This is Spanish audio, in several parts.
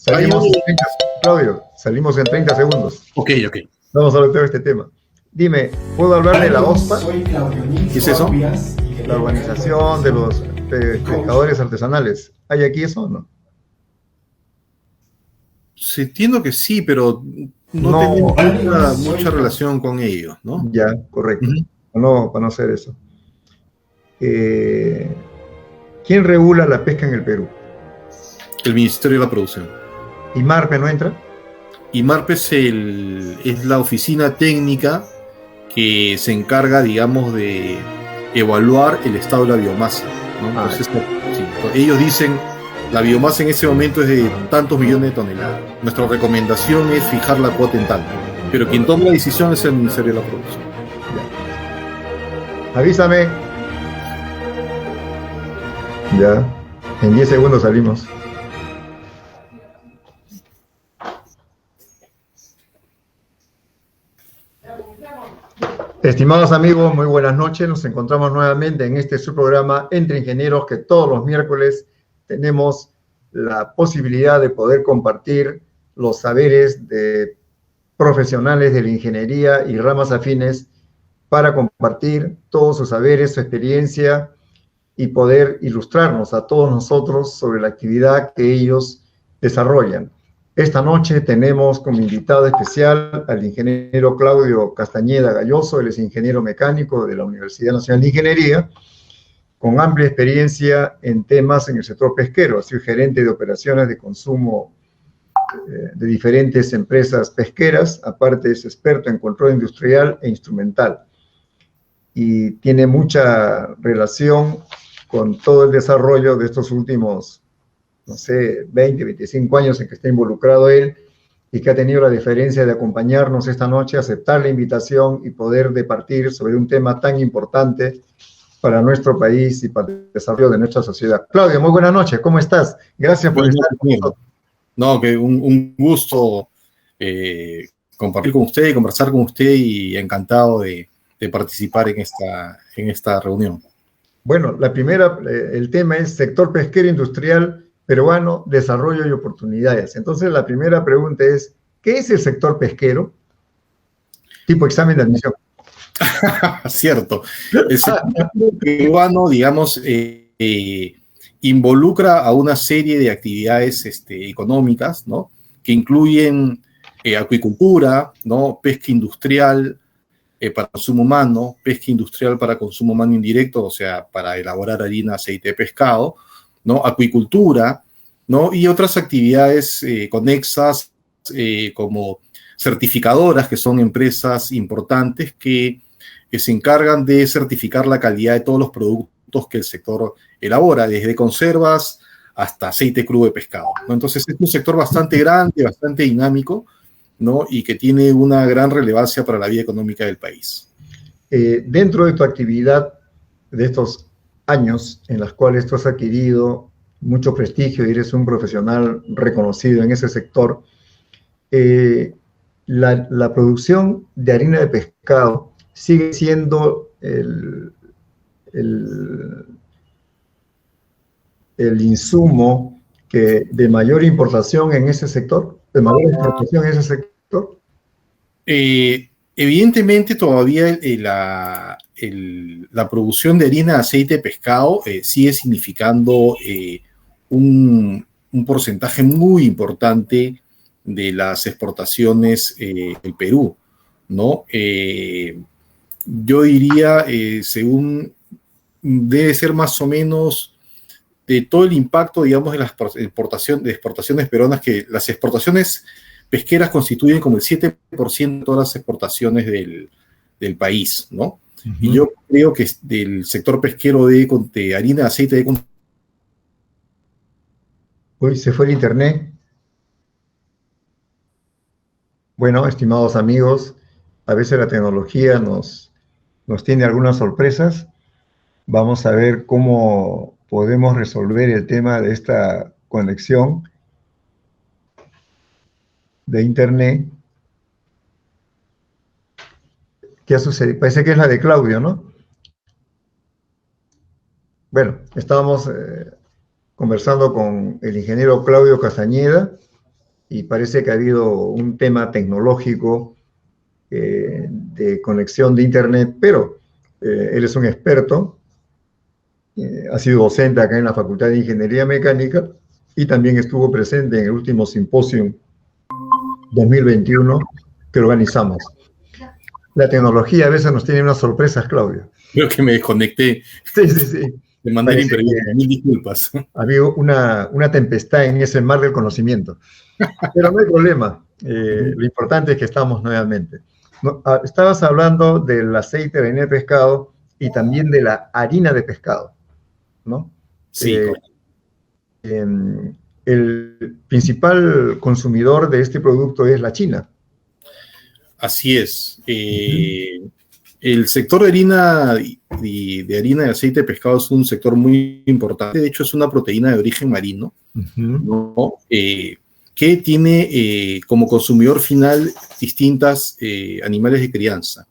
Salimos en 30, Claudio, salimos en 30 segundos. Ok. Vamos a hablar de este tema. Dime, ¿puedo hablar de la OSPA? ¿Qué es eso? La organización de los pescadores artesanales. ¿Hay aquí eso o no? Sí, entiendo que sí, pero no tenemos mucha relación con ellos, ¿no? Ya, correcto. Para no hacer eso. ¿Quién regula la pesca en el Perú? El Ministerio de la Producción. ¿Y MARPE no entra? Y MARPE es la oficina técnica que se encarga, digamos, de evaluar el estado de la biomasa, ¿no? Entonces, ellos dicen, la biomasa en ese momento es de tantos millones de toneladas. Nuestra recomendación es fijar la cuota en tanto. Pero quien toma la decisión es el Ministerio de la Producción. Ya. Avísame. Ya. En 10 segundos salimos. Estimados amigos, muy buenas noches. Nos encontramos nuevamente en este subprograma Entre Ingenieros, que todos los miércoles tenemos la posibilidad de poder compartir los saberes de profesionales de la ingeniería y ramas afines para compartir todos sus saberes, su experiencia y poder ilustrarnos a todos nosotros sobre la actividad que ellos desarrollan. Esta noche tenemos como invitado especial al ingeniero Claudio Castañeda Galloso. Él es ingeniero mecánico de la Universidad Nacional de Ingeniería, con amplia experiencia en temas en el sector pesquero. Ha sido gerente de operaciones de consumo de diferentes empresas pesqueras. Aparte, es experto en control industrial e instrumental. Y tiene mucha relación con todo el desarrollo de estos últimos, no sé, 20, 25 años en que está involucrado él y que ha tenido la deferencia de acompañarnos esta noche, aceptar la invitación y poder departir sobre un tema tan importante para nuestro país y para el desarrollo de nuestra sociedad. Claudio, muy buenas noches, ¿cómo estás? Gracias por estar con nosotros. No, que un gusto compartir con usted y conversar con usted y encantado de participar en esta reunión. Bueno, el tema es sector pesquero industrial peruano, desarrollo y oportunidades. Entonces, la primera pregunta es, ¿qué es el sector pesquero? Tipo examen de admisión. Cierto. El sector peruano, digamos, involucra a una serie de actividades económicas, ¿no? Que incluyen acuicultura, ¿no? Pesca industrial para consumo humano, pesca industrial para consumo humano indirecto, o sea, para elaborar harina, aceite de pescado, ¿no? Acuicultura, ¿no? Y otras actividades conexas como certificadoras, que son empresas importantes que se encargan de certificar la calidad de todos los productos que el sector elabora, desde conservas hasta aceite crudo de pescado, ¿no? Entonces es un sector bastante grande, bastante dinámico, ¿no? Y que tiene una gran relevancia para la vida económica del país. Dentro de tu actividad de estos años en los cuales tú has adquirido mucho prestigio y eres un profesional reconocido en ese sector, la producción de harina de pescado sigue siendo el insumo de mayor importación en ese sector, de mayor exportación en ese sector. Evidentemente todavía la producción de harina de aceite de pescado sigue significando un porcentaje muy importante de las exportaciones del Perú, ¿no? Yo diría, según debe ser más o menos de todo el impacto, digamos, de las exportaciones peruanas, que las exportaciones pesqueras constituyen como el 7% de todas las exportaciones del país, ¿no? Uh-huh. Y yo creo que del sector pesquero de harina de aceite de... Uy, se fue el internet. Bueno, estimados amigos, a veces la tecnología nos tiene algunas sorpresas. Vamos a ver cómo podemos resolver el tema de esta conexión de internet. ¿Qué ha sucedido? Parece que es la de Claudio, ¿no? Bueno, estábamos conversando con el ingeniero Claudio Castañeda, y parece que ha habido un tema tecnológico de conexión de Internet, pero él es un experto, ha sido docente acá en la Facultad de Ingeniería Mecánica y también estuvo presente en el último simposio 2021 que organizamos. La tecnología a veces nos tiene unas sorpresas, Claudio. Creo que me desconecté. Sí, sí, sí. De manera imprevista, mil disculpas. Ha habido una tempestad en ese mar del conocimiento. Pero no hay problema. Lo importante es que estamos nuevamente. No, estabas hablando del aceite de harina de pescado y también de la harina de pescado, ¿no? Sí. El principal consumidor de este producto es la China. Así es. El sector de harina de harina de aceite de pescado es un sector muy importante. De hecho, es una proteína de origen marino, ¿no? Que tiene como consumidor final distintas animales de crianza,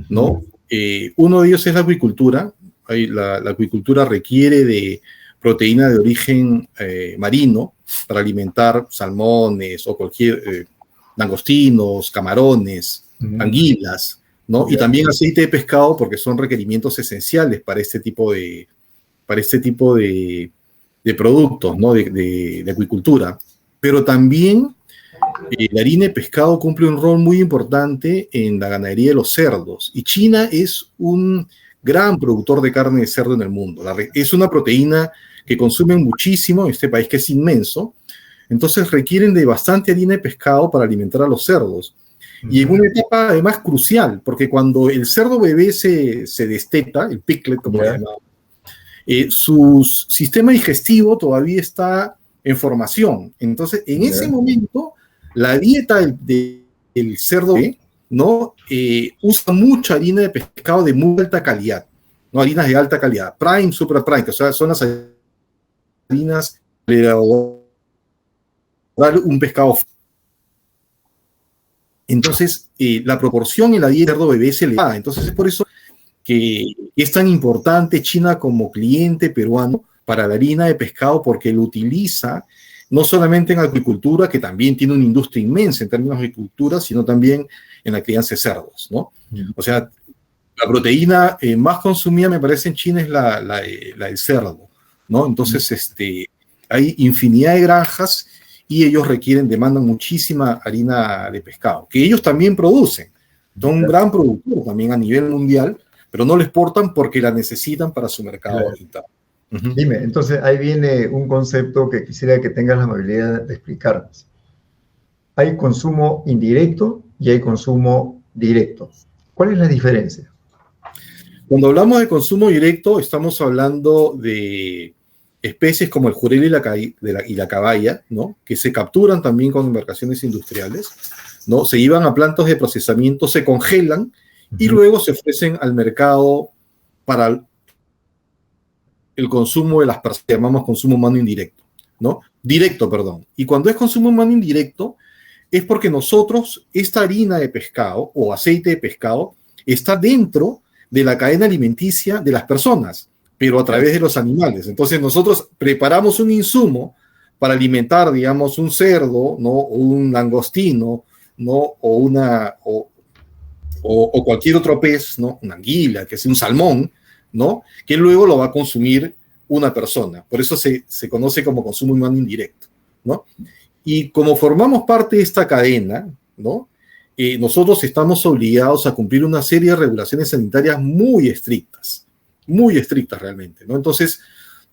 ¿no? Uno de ellos es la acuicultura. La acuicultura requiere de proteína de origen marino para alimentar salmones o cualquier langostinos, camarones, anguilas, ¿no? Y también aceite de pescado porque son requerimientos esenciales para este tipo de productos, ¿no? de acuicultura. Pero también la harina de pescado cumple un rol muy importante en la ganadería de los cerdos. Y China es un gran productor de carne de cerdo en el mundo. Es una proteína que consumen muchísimo en este país, que es inmenso. Entonces requieren de bastante harina de pescado para alimentar a los cerdos. Y en una etapa además crucial, porque cuando el cerdo bebé se desteta, el piglet como le llamamos, su sistema digestivo todavía está en formación. Entonces, en ese momento, la dieta del cerdo bebé, ¿no? Usa mucha harina de pescado de muy alta calidad, ¿no? Harinas de alta calidad, prime, super prime, que son las harinas de un pescado. Entonces, la proporción en la dieta del cerdo bebé es elevada. Entonces, es por eso que es tan importante China como cliente peruano para la harina de pescado, porque lo utiliza no solamente en acuicultura, que también tiene una industria inmensa en términos de agricultura, sino también en la crianza de cerdos, ¿no? O sea, la proteína más consumida, me parece, en China es la del cerdo, ¿no? Entonces, hay infinidad de granjas y ellos demandan muchísima harina de pescado, que ellos también producen. Son un gran productor también a nivel mundial, pero no lo exportan porque la necesitan para su mercado interno. Dime, entonces ahí viene un concepto que quisiera que tengas la amabilidad de explicarnos. Hay consumo indirecto y hay consumo directo. ¿Cuál es la diferencia? Cuando hablamos de consumo directo, estamos hablando de especies como el jurel y la caballa, ¿no? Que se capturan también con embarcaciones industriales, ¿no? Se llevan a plantas de procesamiento, se congelan y luego se ofrecen al mercado para el consumo de las personas, que llamamos consumo humano indirecto, ¿no? Directo, perdón. Y cuando es consumo humano indirecto, es porque nosotros, esta harina de pescado o aceite de pescado, está dentro de la cadena alimenticia de las personas, pero a través de los animales. Entonces nosotros preparamos un insumo para alimentar, digamos, un cerdo, ¿no? O un langostino, ¿no? O cualquier otro pez, ¿no? Una anguila, que es un salmón, ¿no? Que luego lo va a consumir una persona. Por eso se conoce como consumo humano indirecto, ¿no? Y como formamos parte de esta cadena, ¿no? Nosotros estamos obligados a cumplir una serie de regulaciones sanitarias muy estrictas realmente, ¿no? Entonces,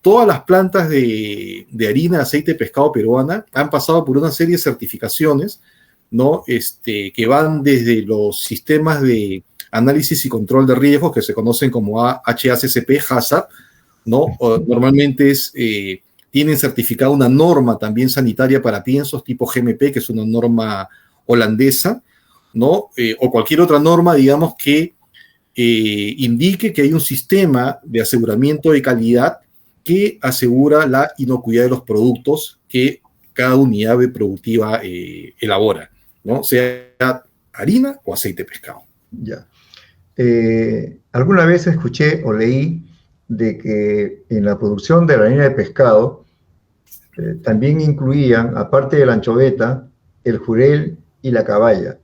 todas las plantas de harina, aceite de pescado peruana han pasado por una serie de certificaciones, ¿no? Que van desde los sistemas de análisis y control de riesgos que se conocen como HACCP, HACCP, ¿no? Normalmente tienen certificado una norma también sanitaria para piensos tipo GMP, que es una norma holandesa, ¿no? O cualquier otra norma, digamos, que indique que hay un sistema de aseguramiento de calidad que asegura la inocuidad de los productos que cada unidad productiva elabora, ¿no? Sea harina o aceite de pescado. Ya. Alguna vez escuché o leí de que en la producción de la harina de pescado también incluían, aparte de la anchoveta, el jurel y la caballa.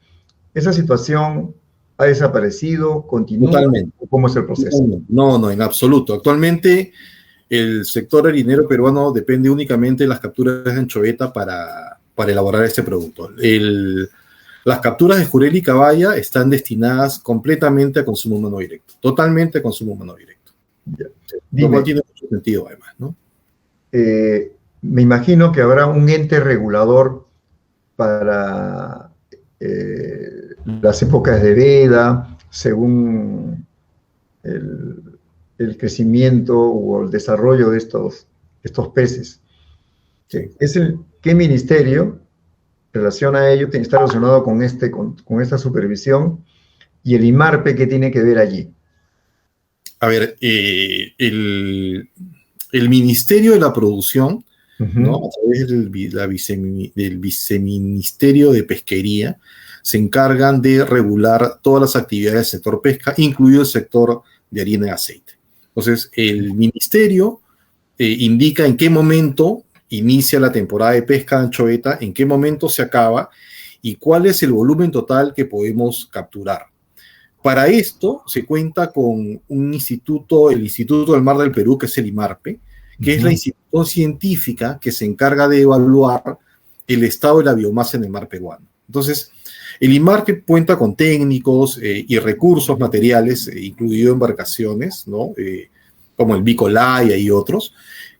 ¿Esa situación ha desaparecido? ¿Continúa? Totalmente. ¿Cómo es el proceso? No, no, en absoluto. Actualmente el sector harinero peruano depende únicamente de las capturas de anchoveta para elaborar este producto. Las capturas de jurel y caballa están destinadas completamente a consumo humano directo, totalmente a consumo humano directo. Ya. Lo cual tiene mucho sentido además, ¿no? Me imagino que habrá un ente regulador para las épocas de veda, según el crecimiento o el desarrollo de estos peces. Sí. ¿Qué ministerio relaciona a ello? Está relacionado con esta supervisión, y el IMARPE, ¿qué tiene que ver allí? A ver, el Ministerio de la Producción, ¿no? A través del Viceministerio de Pesquería, se encargan de regular todas las actividades del sector pesca, incluido el sector de harina y aceite. Entonces, el ministerio indica en qué momento inicia la temporada de pesca de anchoveta, en qué momento se acaba y cuál es el volumen total que podemos capturar. Para esto se cuenta con un instituto, el Instituto del Mar del Perú, que es el IMARPE, que es la institución científica que se encarga de evaluar el estado de la biomasa en el mar peruano. Entonces, el IMARPE cuenta con técnicos y recursos materiales, incluido embarcaciones, ¿no? Como el Bicolaya y otros,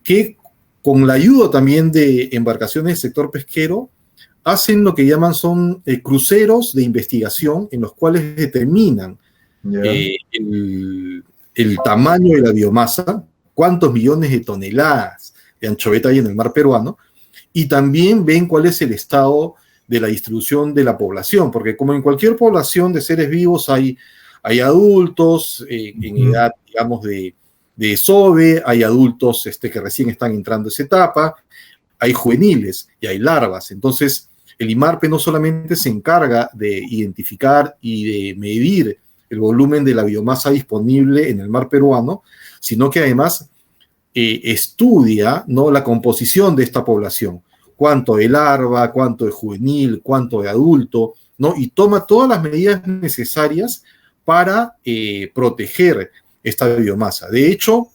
que con la ayuda también de embarcaciones del sector pesquero, hacen lo que llaman cruceros de investigación en los cuales determinan el tamaño de la biomasa, cuántos millones de toneladas de anchoveta hay en el mar peruano, y también ven cuál es el estado de la distribución de la población, porque como en cualquier población de seres vivos hay adultos en edad, digamos, de desove, hay adultos que recién están entrando a esa etapa, hay juveniles y hay larvas. Entonces, el IMARPE no solamente se encarga de identificar y de medir el volumen de la biomasa disponible en el mar peruano, sino que además estudia, ¿no?, la composición de esta población, cuánto de larva, cuánto de juvenil, cuánto de adulto, ¿no? Y toma todas las medidas necesarias para proteger esta biomasa. De hecho,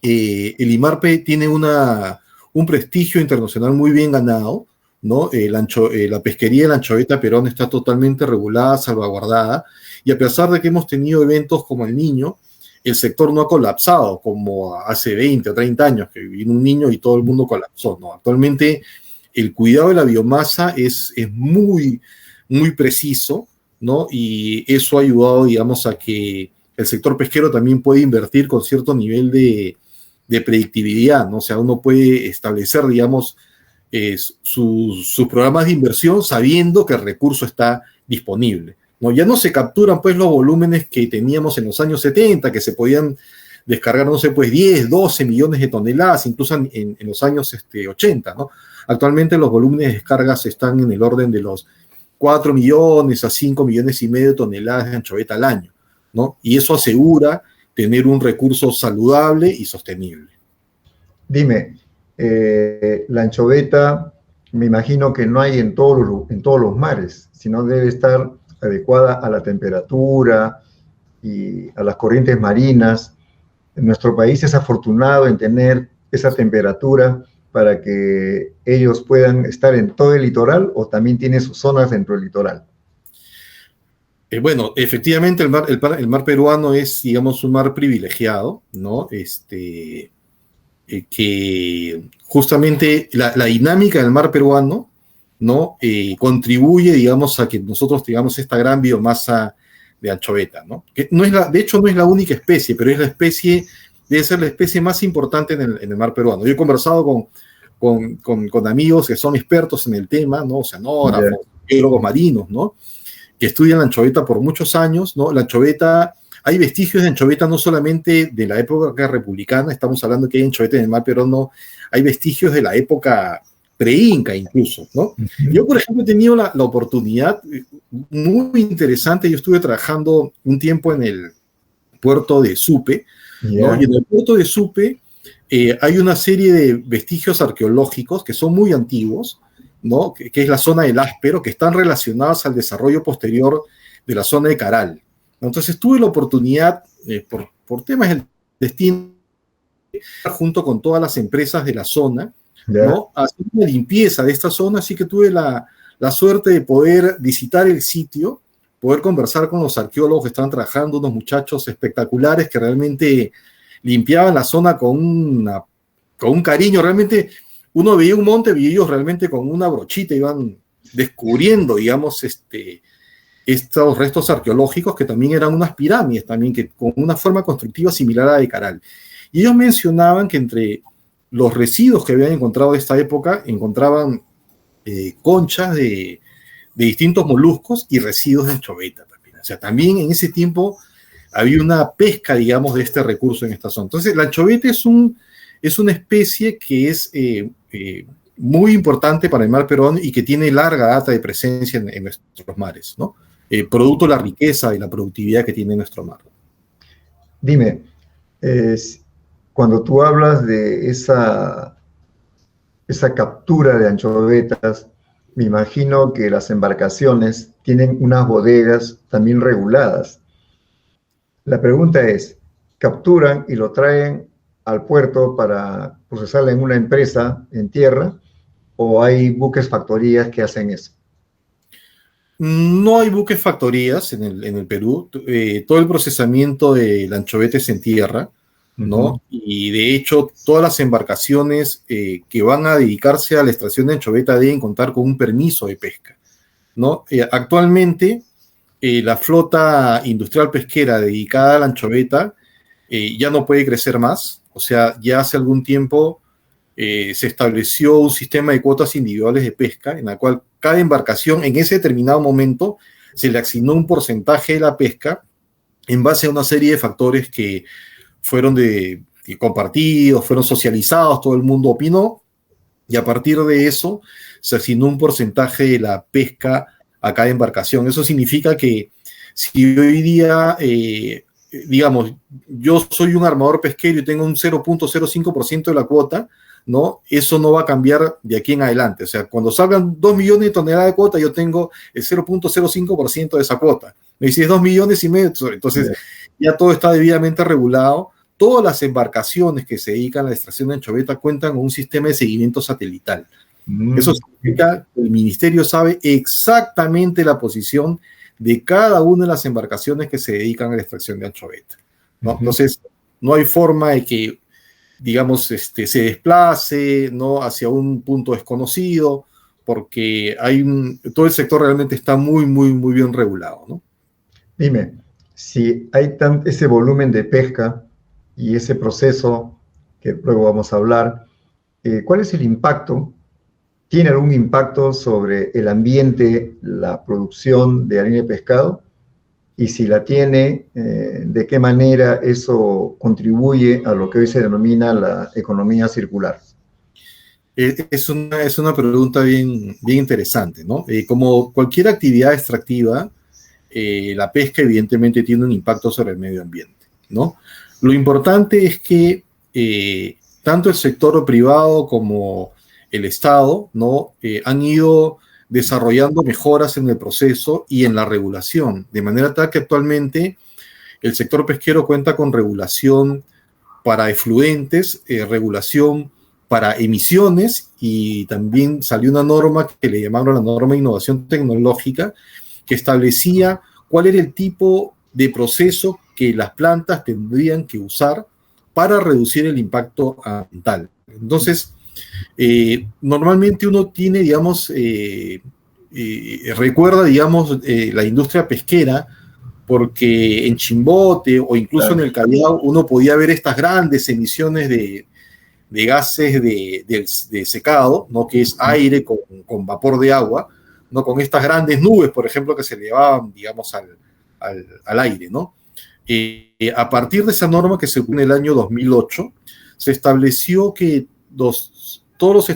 el IMARPE tiene un prestigio internacional muy bien ganado, ¿no? La pesquería de la anchoveta peruana está totalmente regulada, salvaguardada, y a pesar de que hemos tenido eventos como el Niño, el sector no ha colapsado como hace 20 o 30 años, que vino un niño y todo el mundo colapsó, ¿no? Actualmente el cuidado de la biomasa es muy, muy preciso, ¿no? Y eso ha ayudado, digamos, a que el sector pesquero también puede invertir con cierto nivel de predictibilidad, ¿no? O sea, uno puede establecer, digamos, sus programas de inversión sabiendo que el recurso está disponible, ¿no? Ya no se capturan, pues, los volúmenes que teníamos en los años 70, que se podían descargar, no sé, pues, 10, 12 millones de toneladas, incluso en los años 80, ¿no? Actualmente los volúmenes de descargas están en el orden de los 4 millones a 5 millones y medio de toneladas de anchoveta al año, ¿no? Y eso asegura tener un recurso saludable y sostenible. Dime, la anchoveta, me imagino que no hay en todos los mares, sino debe estar adecuada a la temperatura y a las corrientes marinas. Nuestro país es afortunado en tener esa temperatura para que ellos puedan estar en todo el litoral, o también tiene sus zonas dentro del litoral. Bueno, efectivamente el mar peruano es, digamos, un mar privilegiado, ¿no? Que justamente la dinámica del mar peruano, ¿no? Contribuye, digamos, a que nosotros tengamos esta gran biomasa de anchoveta, ¿no? Que de hecho no es la única especie, pero es debe ser la especie más importante en el mar peruano. Yo he conversado con amigos que son expertos en el tema, ¿no? Oceanógrafos, biólogos marinos, ¿no?, que estudian la anchoveta por muchos años, ¿no? La anchoveta, hay vestigios de anchoveta no solamente de la época republicana, estamos hablando que hay anchoveta en el mar peruano, hay vestigios de la época pre-inca incluso, ¿no? Yo, por ejemplo, he tenido la oportunidad muy interesante. Yo estuve trabajando un tiempo en el puerto de Supe, ¿no? Y en el puerto de Supe hay una serie de vestigios arqueológicos que son muy antiguos, ¿no? Que es la zona del áspero, que están relacionadas al desarrollo posterior de la zona de Caral. Entonces tuve la oportunidad, por temas del destino, junto con todas las empresas de la zona, ¿no? Hacer una limpieza de esta zona, así que tuve la suerte de poder visitar el sitio, poder conversar con los arqueólogos que estaban trabajando, unos muchachos espectaculares que realmente limpiaban la zona con un cariño. Realmente uno veía un monte y ellos realmente con una brochita iban descubriendo, digamos, estos restos arqueológicos que también eran unas pirámides, también que con una forma constructiva similar a la de Caral. Y ellos mencionaban que entre los residuos que habían encontrado de esta época, encontraban conchas de distintos moluscos y residuos de anchoveta también. O sea, también en ese tiempo había una pesca, digamos, de este recurso en esta zona. Entonces, la anchoveta es una especie que es muy importante para el mar peruano y que tiene larga data de presencia en nuestros mares, ¿no? Producto de la riqueza y la productividad que tiene nuestro mar. Dime, cuando tú hablas de esa captura de anchovetas, me imagino que las embarcaciones tienen unas bodegas también reguladas. La pregunta es, ¿capturan y lo traen al puerto para procesarla en una empresa en tierra o hay buques factorías que hacen eso? No hay buques factorías en el Perú. Todo el procesamiento de la anchoveta es en tierra, ¿no? Uh-huh. Y de hecho, todas las embarcaciones que van a dedicarse a la extracción de anchoveta deben contar con un permiso de pesca, ¿no? Actualmente, la flota industrial pesquera dedicada a la anchoveta ya no puede crecer más. O sea, ya hace algún tiempo se estableció un sistema de cuotas individuales de pesca en la cual cada embarcación en ese determinado momento se le asignó un porcentaje de la pesca en base a una serie de factores que fueron compartidos, fueron socializados, todo el mundo opinó, y a partir de eso se asignó un porcentaje de la pesca a cada embarcación. Eso significa que si hoy día, digamos, yo soy un armador pesquero y tengo un 0.05% de la cuota, ¿no? Eso no va a cambiar de aquí en adelante. O sea, cuando salgan 2 millones de toneladas de cuota, yo tengo el 0.05% de esa cuota. Me dices 2 millones y medio, entonces ya todo está debidamente regulado. Todas las embarcaciones que se dedican a la extracción de anchoveta cuentan con un sistema de seguimiento satelital. Eso significa que el ministerio sabe exactamente la posición de cada una de las embarcaciones que se dedican a la extracción de anchoveta, ¿no? Entonces, no hay forma de que, digamos, se desplace, ¿no?, hacia un punto desconocido, porque todo el sector realmente está muy, muy, muy bien regulado, ¿no? Dime, si hay ese volumen de pesca y ese proceso que luego vamos a hablar, ¿cuál es el impacto? ¿Tiene algún impacto sobre el ambiente, la producción de harina de pescado? Y si la tiene, ¿de qué manera eso contribuye a lo que hoy se denomina la economía circular? Es una pregunta bien interesante, ¿no? Como cualquier actividad extractiva, la pesca evidentemente tiene un impacto sobre el medio ambiente, ¿no? Lo importante es que tanto el sector privado como el Estado, ¿no?, han ido desarrollando mejoras en el proceso y en la regulación, de manera tal que actualmente el sector pesquero cuenta con regulación para efluentes, regulación para emisiones, y también salió una norma que le llamaron la norma de innovación tecnológica, que establecía cuál era el tipo de proceso que las plantas tendrían que usar para reducir el impacto ambiental. Entonces, normalmente uno tiene, digamos, recuerda, digamos, la industria pesquera, porque en Chimbote o incluso en el Callao uno podía ver estas grandes emisiones de gases de secado, ¿no?, que es aire con vapor de agua, ¿no?, con estas grandes nubes, por ejemplo, que se elevaban, digamos, al aire, ¿no? A partir de esa norma que se puso en el año 2008, se estableció que todos los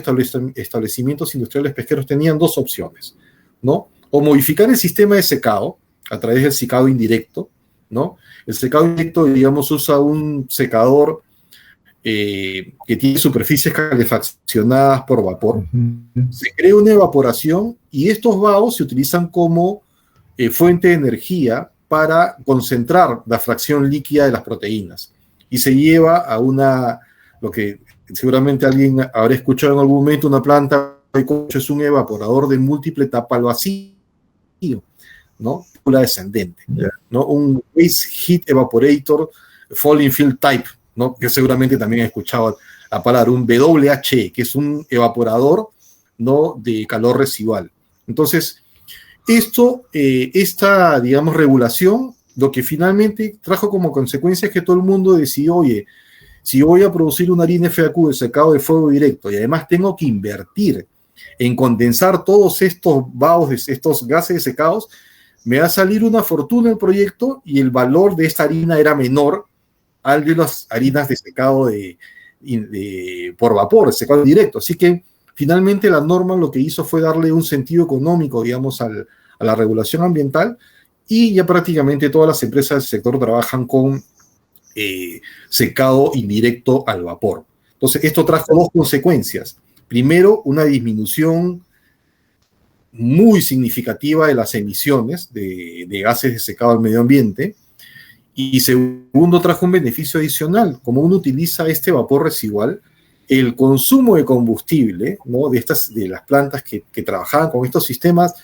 establecimientos industriales pesqueros tenían dos opciones, ¿no? O modificar el sistema de secado a través del secado indirecto, ¿no? El secado indirecto, digamos, usa un secador que tiene superficies calefaccionadas por vapor. Ujú. Se crea una evaporación y estos vaos se utilizan como fuente de energía para concentrar la fracción líquida de las proteínas y se lleva a lo que seguramente alguien habrá escuchado en algún momento, una planta es un evaporador de múltiple etapa al vacío, ¿no? Una descendente, Ya. ¿no? Un Waste Heat Evaporator Falling Field Type, ¿no? Que seguramente también he escuchado la palabra, un WHE, que es un evaporador, ¿no? De calor residual. Entonces, esta, digamos, regulación, lo que finalmente trajo como consecuencia es que todo el mundo decidió, oye, si yo voy a producir una harina FAQ de secado de fuego directo y además tengo que invertir en condensar todos estos vaos, estos gases secados, me va a salir una fortuna el proyecto y el valor de esta harina era menor al de las harinas de secado por vapor, secado directo. Así que finalmente la norma lo que hizo fue darle un sentido económico, digamos, a la regulación ambiental y ya prácticamente todas las empresas del sector trabajan con secado indirecto al vapor. Entonces, esto trajo dos consecuencias. Primero, una disminución muy significativa de las emisiones de gases de secado al medio ambiente. Y segundo, trajo un beneficio adicional. Como uno utiliza este vapor residual, el consumo de combustible, ¿no? de las plantas que trabajaban con estos sistemas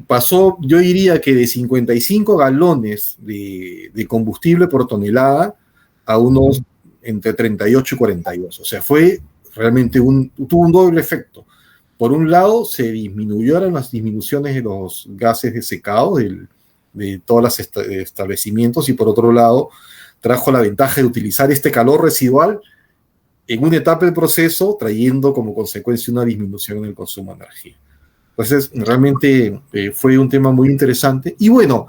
pasó, yo diría que de 55 galones de combustible por tonelada a unos entre 38 y 42. O sea, fue realmente tuvo un doble efecto. Por un lado, se disminuyeron las disminuciones de los gases de secado de todos los establecimientos y por otro lado, trajo la ventaja de utilizar este calor residual en una etapa del proceso, trayendo como consecuencia una disminución en el consumo de energía. Entonces, realmente fue un tema muy interesante. Y bueno,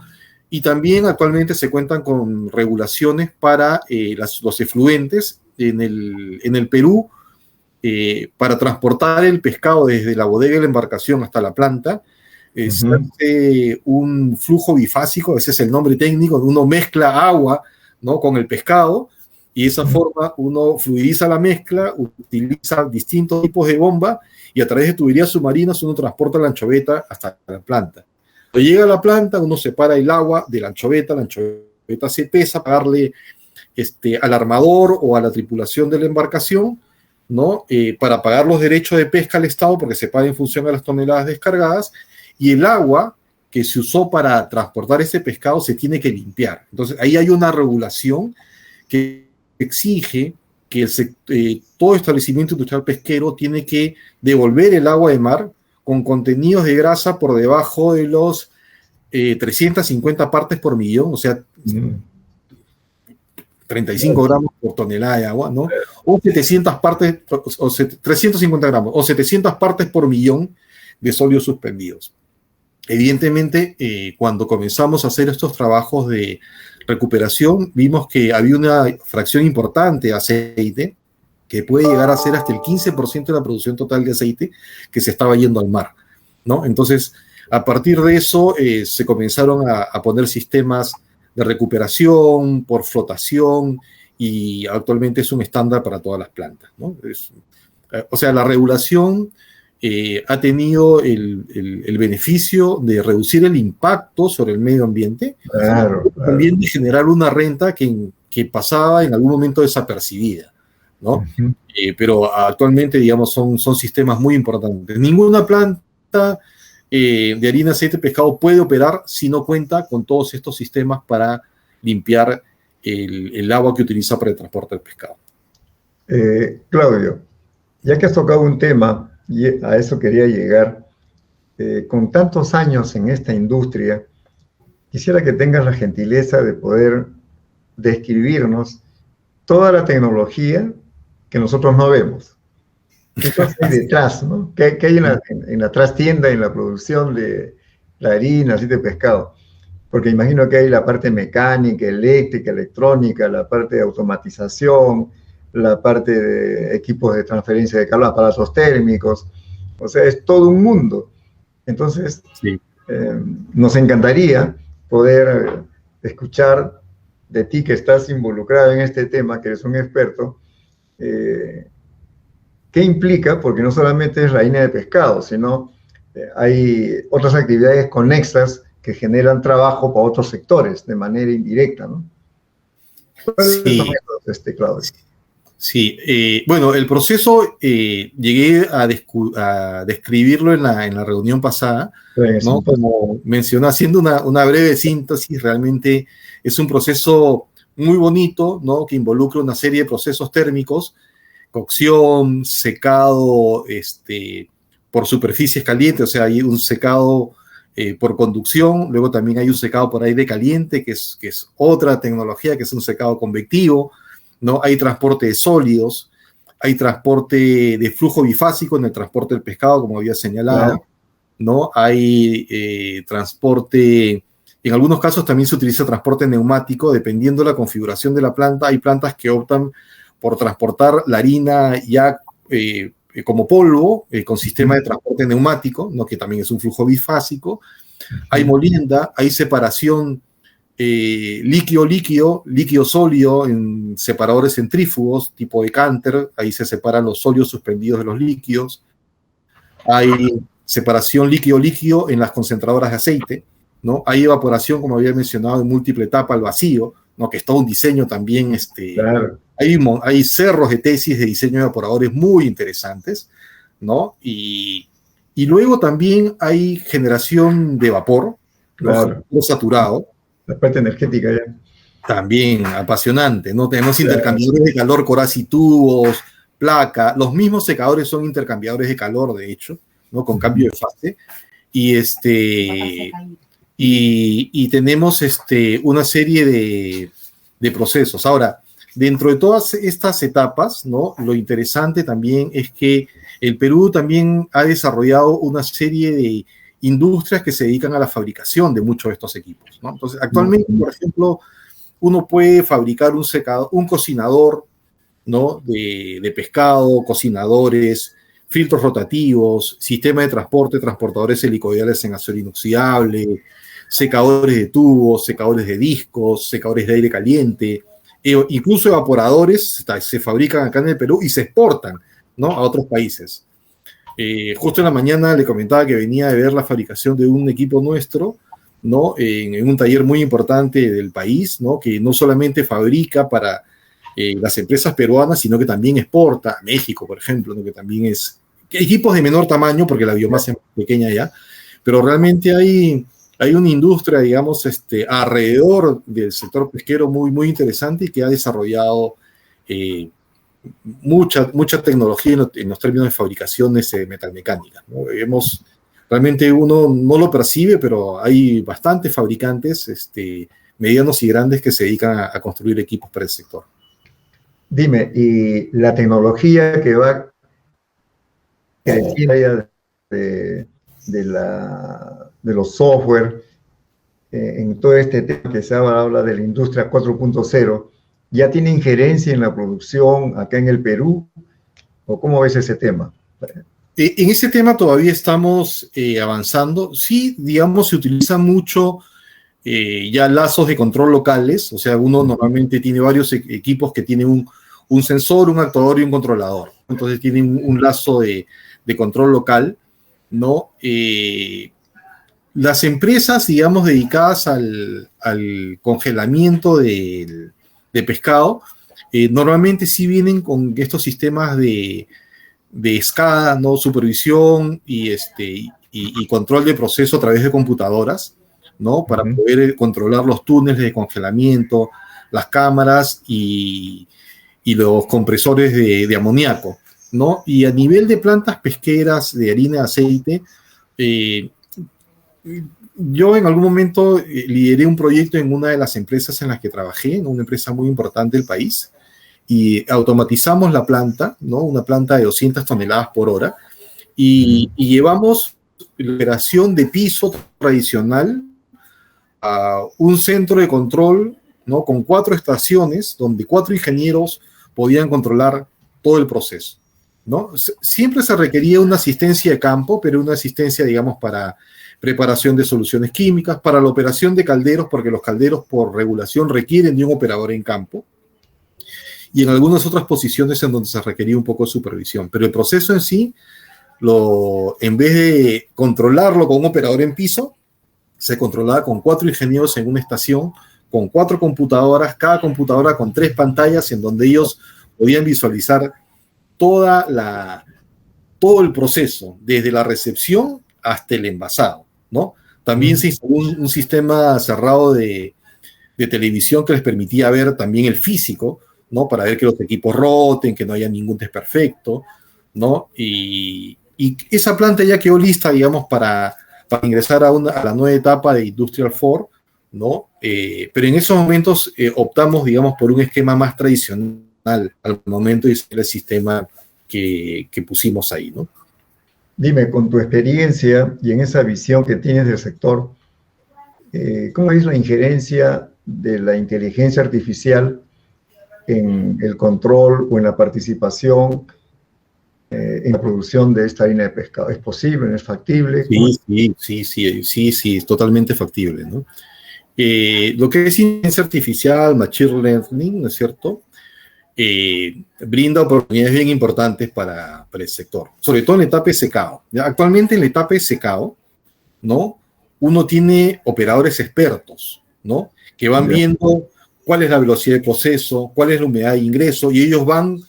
y también actualmente se cuentan con regulaciones para los efluentes en el Perú, para transportar el pescado desde la bodega de la embarcación hasta la planta. Se hace un flujo bifásico, ese es el nombre técnico, uno mezcla agua, ¿no? con el pescado y de esa forma uno fluidiza la mezcla, utiliza distintos tipos de bomba y a través de tuberías submarinas uno transporta la anchoveta hasta la planta. Cuando llega a la planta, uno separa el agua de la anchoveta se pesa para darle al armador o a la tripulación de la embarcación, ¿no? Para pagar los derechos de pesca al Estado, porque se paga en función a las toneladas descargadas, y el agua que se usó para transportar ese pescado se tiene que limpiar. Entonces, ahí hay una regulación que exige que todo establecimiento industrial pesquero tiene que devolver el agua de mar con contenidos de grasa por debajo de los 350 partes por millón, o sea, 35 gramos por tonelada de agua, ¿no? O 700 partes, o 350 gramos, o 700 partes por millón de sólidos suspendidos. Evidentemente, cuando comenzamos a hacer estos trabajos de recuperación, vimos que había una fracción importante de aceite, que puede llegar a ser hasta el 15% de la producción total de aceite que se estaba yendo al mar, ¿no? Entonces, a partir de eso, se comenzaron a poner sistemas de recuperación por flotación y actualmente es un estándar para todas las plantas, ¿no? O sea, la regulación ha tenido el beneficio de reducir el impacto sobre el medio ambiente, también de generar una renta que pasaba en algún momento desapercibida, ¿no? Pero actualmente, digamos, son sistemas muy importantes. Ninguna planta de harina, aceite, pescado puede operar si no cuenta con todos estos sistemas para limpiar el agua que utiliza para el transporte del pescado. Claudio, ya que has tocado un tema, y a eso quería llegar, con tantos años en esta industria, quisiera que tengas la gentileza de poder describirnos toda la tecnología que nosotros no vemos. ¿Qué hay detrás, no? ¿Qué hay en la trastienda, en la producción de la harina, aceite de pescado? Porque imagino que hay la parte mecánica, eléctrica, electrónica, la parte de automatización, la parte de equipos de transferencia de calor, aparatos térmicos. O sea, es todo un mundo. Entonces, sí, nos encantaría poder escuchar de ti, que estás involucrado en este tema, que eres un experto, ¿Qué implica? Porque no solamente es la línea de pescado, sino hay otras actividades conexas que generan trabajo para otros sectores de manera indirecta, ¿no? ¿Cuáles son Sí, esos, Claudio? sí. Bueno, el proceso llegué a describirlo en la reunión pasada, ¿no? Como mencioné, haciendo una breve síntesis, realmente es un proceso muy bonito, ¿no? Que involucra una serie de procesos térmicos, cocción, secado, por superficies calientes, o sea, hay un secado por conducción, luego también hay un secado por aire caliente, que es otra tecnología, que es un secado convectivo, ¿no? Hay transporte de sólidos, hay transporte de flujo bifásico en el transporte del pescado, como había señalado, ¿no? Hay transporte, en algunos casos también se utiliza transporte neumático, dependiendo de la configuración de la planta. Hay plantas que optan por transportar la harina ya como polvo, con sistema de transporte neumático, ¿no? Que también es un flujo bifásico. Hay molienda, hay separación líquido-líquido, líquido-sólido en separadores centrífugos, tipo de Canter, ahí se separan los sólidos suspendidos de los líquidos. Hay separación líquido-líquido en las concentradoras de aceite, ¿no? Hay evaporación, como había mencionado, en múltiple etapa al vacío, ¿no? Que es todo un diseño también. Claro. Hay cerros de tesis de diseño de evaporadores muy interesantes, ¿no? Y luego también hay generación de vapor, Claro. ¿no? Saturado. La parte energética ya. También apasionante, ¿no? Tenemos intercambiadores de calor, coraz y tubos, placa. Los mismos secadores son intercambiadores de calor, de hecho, ¿no? Con cambio de fase. Y tenemos una serie de procesos. Ahora, dentro de todas estas etapas, ¿no? Lo interesante también es que el Perú también ha desarrollado una serie de industrias que se dedican a la fabricación de muchos de estos equipos, ¿no? Entonces, actualmente, por ejemplo, uno puede fabricar un cocinador, ¿no? de pescado, cocinadores, filtros rotativos, sistema de transporte, transportadores helicoidales en acero inoxidable, secadores de tubos, secadores de discos, secadores de aire caliente, incluso evaporadores se fabrican acá en el Perú y se exportan, ¿no? A otros países. Justo en la mañana le comentaba que venía de ver la fabricación de un equipo nuestro, ¿no? En un taller muy importante del país, ¿no? Que no solamente fabrica para las empresas peruanas, sino que también exporta a México, por ejemplo, ¿no? Que también es equipos de menor tamaño, porque la biomasa es pequeña ya, pero realmente hay una industria, digamos, alrededor del sector pesquero muy, muy interesante y que ha desarrollado mucha tecnología en los términos de fabricaciones metalmecánicas, ¿no? Realmente uno no lo percibe, pero hay bastantes fabricantes medianos y grandes que se dedican a construir equipos para el sector. Dime, ¿y la tecnología que va creciendo de los software en todo este tema que se habla de la industria 4.0, ya tiene injerencia en la producción acá en el Perú? ¿O cómo ves ese tema? En ese tema todavía estamos avanzando. Sí, digamos, se utiliza mucho ya lazos de control locales, o sea, uno normalmente tiene varios equipos que tienen un sensor, un actuador y un controlador. Entonces tienen un lazo de control local, ¿no? Las empresas, digamos, dedicadas al congelamiento de pescado, normalmente sí vienen con estos sistemas de SCADA, ¿no? Supervisión y control de proceso a través de computadoras, ¿no? Para poder controlar los túneles de congelamiento, las cámaras y los compresores de amoníaco, ¿no? Y a nivel de plantas pesqueras de harina de aceite, yo en algún momento lideré un proyecto en una de las empresas en las que trabajé, en una empresa muy importante del país, y automatizamos la planta, ¿no? Una planta de 200 toneladas por hora, y llevamos la operación de piso tradicional a un centro de control, ¿no? Con 4 estaciones, donde 4 ingenieros podían controlar todo el proceso, ¿no? Siempre se requería una asistencia de campo, pero una asistencia, digamos, para preparación de soluciones químicas, para la operación de calderos, porque los calderos por regulación requieren de un operador en campo. y en algunas otras posiciones en donde se requería un poco de supervisión. Pero el proceso en sí, en vez de controlarlo con un operador en piso, se controlaba con 4 ingenieros en una estación, con 4 computadoras, cada computadora con 3 pantallas en donde ellos podían visualizar todo el proceso, desde la recepción hasta el envasado, ¿no? También se instaló un sistema cerrado de televisión que les permitía ver también el físico, ¿no? Para ver que los equipos roten, que no haya ningún desperfecto, ¿no? Y esa planta ya quedó lista, digamos, para ingresar a la nueva etapa de Industrial 4, ¿no? Pero en esos momentos optamos, digamos, por un esquema más tradicional al momento de el sistema que pusimos ahí, ¿no? Dime, con tu experiencia y en esa visión que tienes del sector, ¿cómo es la injerencia de la inteligencia artificial en el control o en la participación en la producción de esta harina de pescado? ¿Es posible? ¿No es factible? Sí, es totalmente factible, ¿no? Lo que es inteligencia artificial, machine learning, ¿no es cierto? Brinda oportunidades bien importantes para el sector, sobre todo en la etapa de secado. ¿Ya? Actualmente en la etapa de secado, ¿no? Uno tiene operadores expertos, ¿no? Que van viendo cuál es la velocidad de proceso, cuál es la humedad de ingreso, y ellos van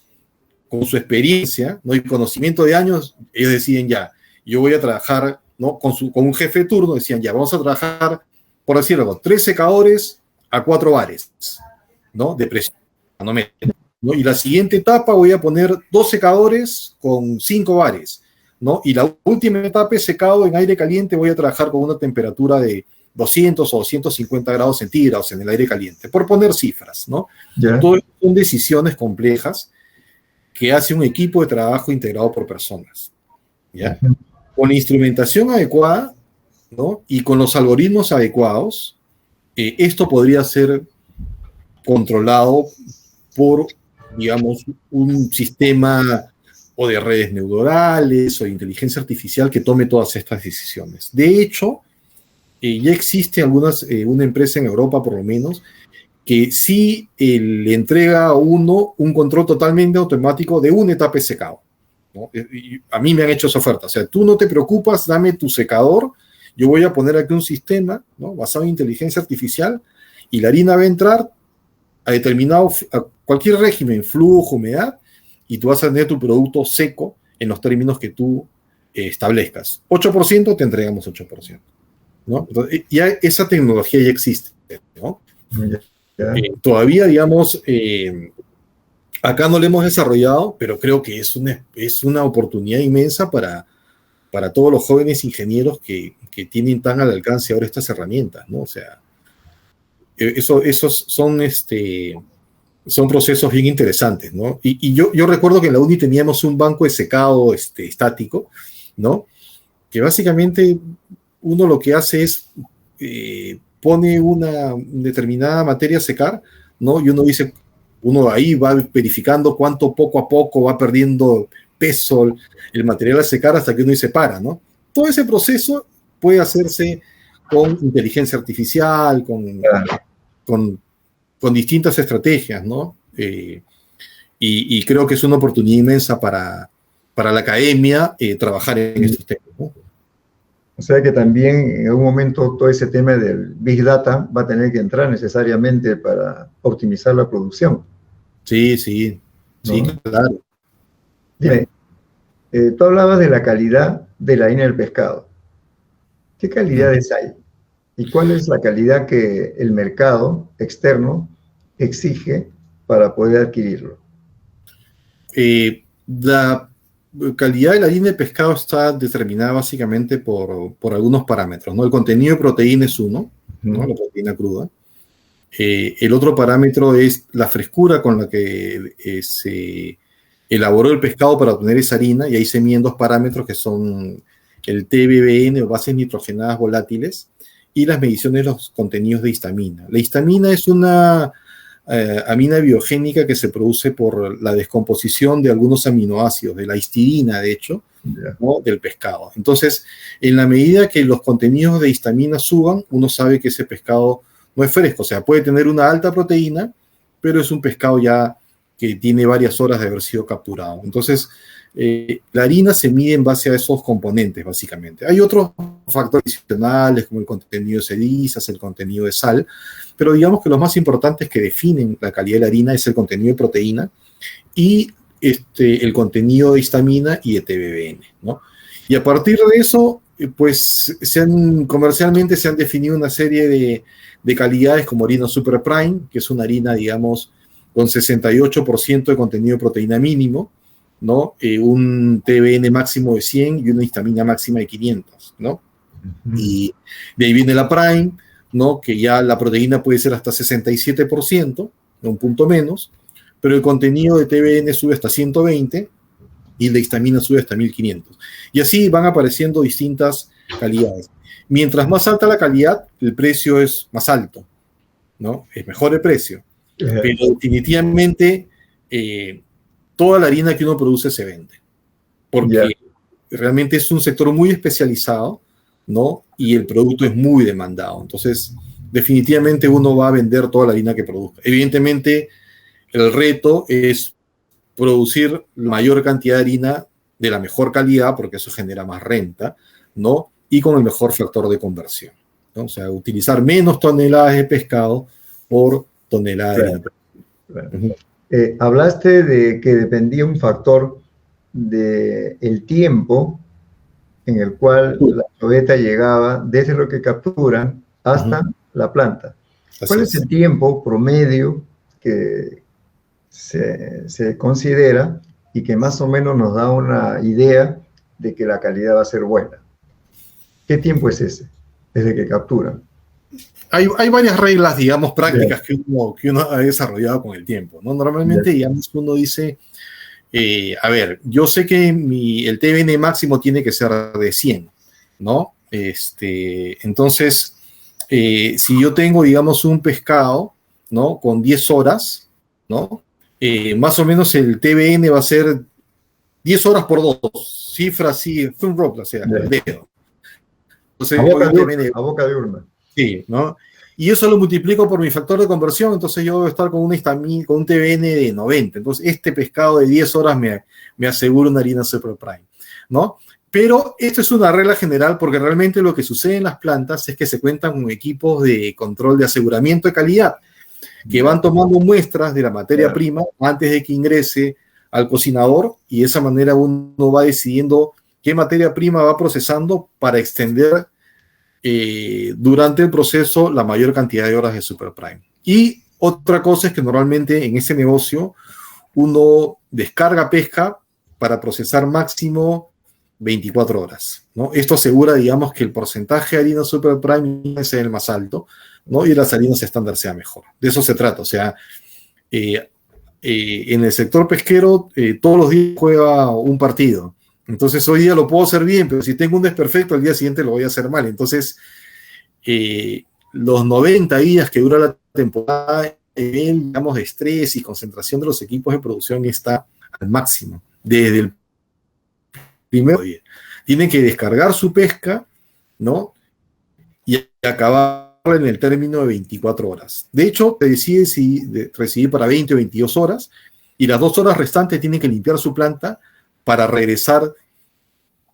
con su experiencia, ¿no? Y conocimiento de años, ellos deciden ya, yo voy a trabajar, ¿no? Con un jefe de turno, decían ya, vamos a trabajar, por decirlo, 3 secadores a 4 bares, ¿no? De presión, ¿no? Y la siguiente etapa voy a poner 2 secadores con 5 bares, ¿no? Y la última etapa de secado en aire caliente voy a trabajar con una temperatura de 200 o 250 grados centígrados en el aire caliente, por poner cifras, ¿no? Todas son decisiones complejas que hace un equipo de trabajo integrado por personas, ¿ya? Con la instrumentación adecuada, ¿no? Y con los algoritmos adecuados, esto podría ser controlado por, digamos, un sistema o de redes neuronales o de inteligencia artificial que tome todas estas decisiones. De hecho, ya existe una empresa en Europa, por lo menos, que sí le entrega a uno un control totalmente automático de una etapa de secado, ¿no? Y a mí me han hecho esa oferta. O sea, tú no te preocupas, dame tu secador, yo voy a poner aquí un sistema, ¿no? Basado en inteligencia artificial, y la harina va a entrar a cualquier régimen, flujo, humedad, y tú vas a tener tu producto seco en los términos que tú establezcas. 8%, te entregamos 8%, ¿no? Entonces, ya esa tecnología ya existe, ¿no? Todavía, digamos, acá no lo hemos desarrollado, pero creo que es una oportunidad inmensa para todos los jóvenes ingenieros que tienen tan al alcance ahora estas herramientas, ¿no? O sea, esos son procesos bien interesantes, ¿no? Y yo recuerdo que en la uni teníamos un banco de secado estático, ¿no? Que básicamente uno lo que hace es pone una determinada materia a secar, ¿no? Y uno ahí va verificando cuánto poco a poco va perdiendo peso el material a secar hasta que uno dice para, ¿no? Todo ese proceso puede hacerse con inteligencia artificial, con distintas estrategias, ¿no? Y creo que es una oportunidad inmensa para la academia trabajar en estos temas, ¿no? O sea que también en algún momento todo ese tema del Big Data va a tener que entrar necesariamente para optimizar la producción. Sí, ¿no? Claro. Dime, tú hablabas de la calidad de la harina del pescado. ¿Qué calidades hay? ¿Y cuál es la calidad que el mercado externo exige para poder adquirirlo? La calidad de la harina de pescado está determinada básicamente por algunos parámetros, ¿no? El contenido de proteína es uno, ¿no? La proteína cruda. El otro parámetro es la frescura con la que se elaboró el pescado para obtener esa harina, y ahí se miden 2 parámetros que son el TBBN o bases nitrogenadas volátiles y las mediciones de los contenidos de histamina. La histamina es una amina biogénica que se produce por la descomposición de algunos aminoácidos, de la histidina, de hecho, ¿no? Del pescado. Entonces, en la medida que los contenidos de histamina suban, uno sabe que ese pescado no es fresco. O sea, puede tener una alta proteína, pero es un pescado ya que tiene varias horas de haber sido capturado. Entonces, la harina se mide en base a esos componentes, básicamente. Hay otros factores adicionales, como el contenido de cerizas, el contenido de sal, pero digamos que los más importantes que definen la calidad de la harina es el contenido de proteína y el contenido de histamina y de TBN, ¿no? Y a partir de eso, pues comercialmente se han definido una serie de calidades como harina Super Prime, que es una harina, digamos, con 68% de contenido de proteína mínimo, ¿no? Un TBN máximo de 100 y una histamina máxima de 500, ¿no? Y de ahí viene la Prime, ¿no? Que ya la proteína puede ser hasta 67%, un punto menos, pero el contenido de TBN sube hasta 120 y la histamina sube hasta 1500. Y así van apareciendo distintas calidades. Mientras más alta la calidad, el precio es más alto, ¿no? Es mejor el precio. Pero definitivamente toda la harina que uno produce se vende. Porque realmente es un sector muy especializado, ¿no? Y el producto es muy demandado. Entonces, definitivamente uno va a vender toda la harina que produzca. Evidentemente, el reto es producir la mayor cantidad de harina de la mejor calidad, porque eso genera más renta, ¿no? Y con el mejor factor de conversión, ¿no? O sea, utilizar menos toneladas de pescado por tonelada de harina. Claro. Hablaste de que dependía un factor del tiempo en el cual la choveta llegaba desde lo que capturan hasta la planta. ¿Cuál es el tiempo promedio que se considera y que más o menos nos da una idea de que la calidad va a ser buena? ¿Qué tiempo es ese desde que capturan? Hay varias reglas, digamos, prácticas que uno ha desarrollado con el tiempo, ¿no? Normalmente, digamos, uno dice, a ver, yo sé que el TBN máximo tiene que ser de 100, ¿no? Entonces, si yo tengo, digamos, un pescado, ¿no? Con 10 horas, ¿no? Más o menos el TBN va a ser 10 horas por 2, cifra así, o sea, el dedo. Entonces, a boca de urna. Sí, ¿no? Y eso lo multiplico por mi factor de conversión, entonces yo voy a estar con un TBN de 90. Entonces, este pescado de 10 horas me asegura una harina Super Prime, ¿no? Pero esto es una regla general porque realmente lo que sucede en las plantas es que se cuentan con equipos de control de aseguramiento de calidad que van tomando muestras de la materia prima antes de que ingrese al cocinador y de esa manera uno va decidiendo qué materia prima va procesando para extender durante el proceso la mayor cantidad de horas de Super Prime. Y otra cosa es que normalmente en ese negocio uno descarga pesca para procesar máximo 24 horas, ¿no? Esto asegura, digamos, que el porcentaje de harina Super Prime sea el más alto, ¿no? Y las harinas estándar sea mejor. De eso se trata. O sea, en el sector pesquero todos los días juega un partido. Entonces hoy día lo puedo hacer bien, pero si tengo un desperfecto, al día siguiente lo voy a hacer mal. Entonces, los 90 días que dura la temporada, digamos, de estrés y concentración de los equipos de producción está al máximo. Desde el primer día. Tienen que descargar su pesca, ¿no? Y acabar en el término de 24 horas. De hecho, te decide si recibir para 20 o 22 horas, y las 2 horas restantes tienen que limpiar su planta para regresar,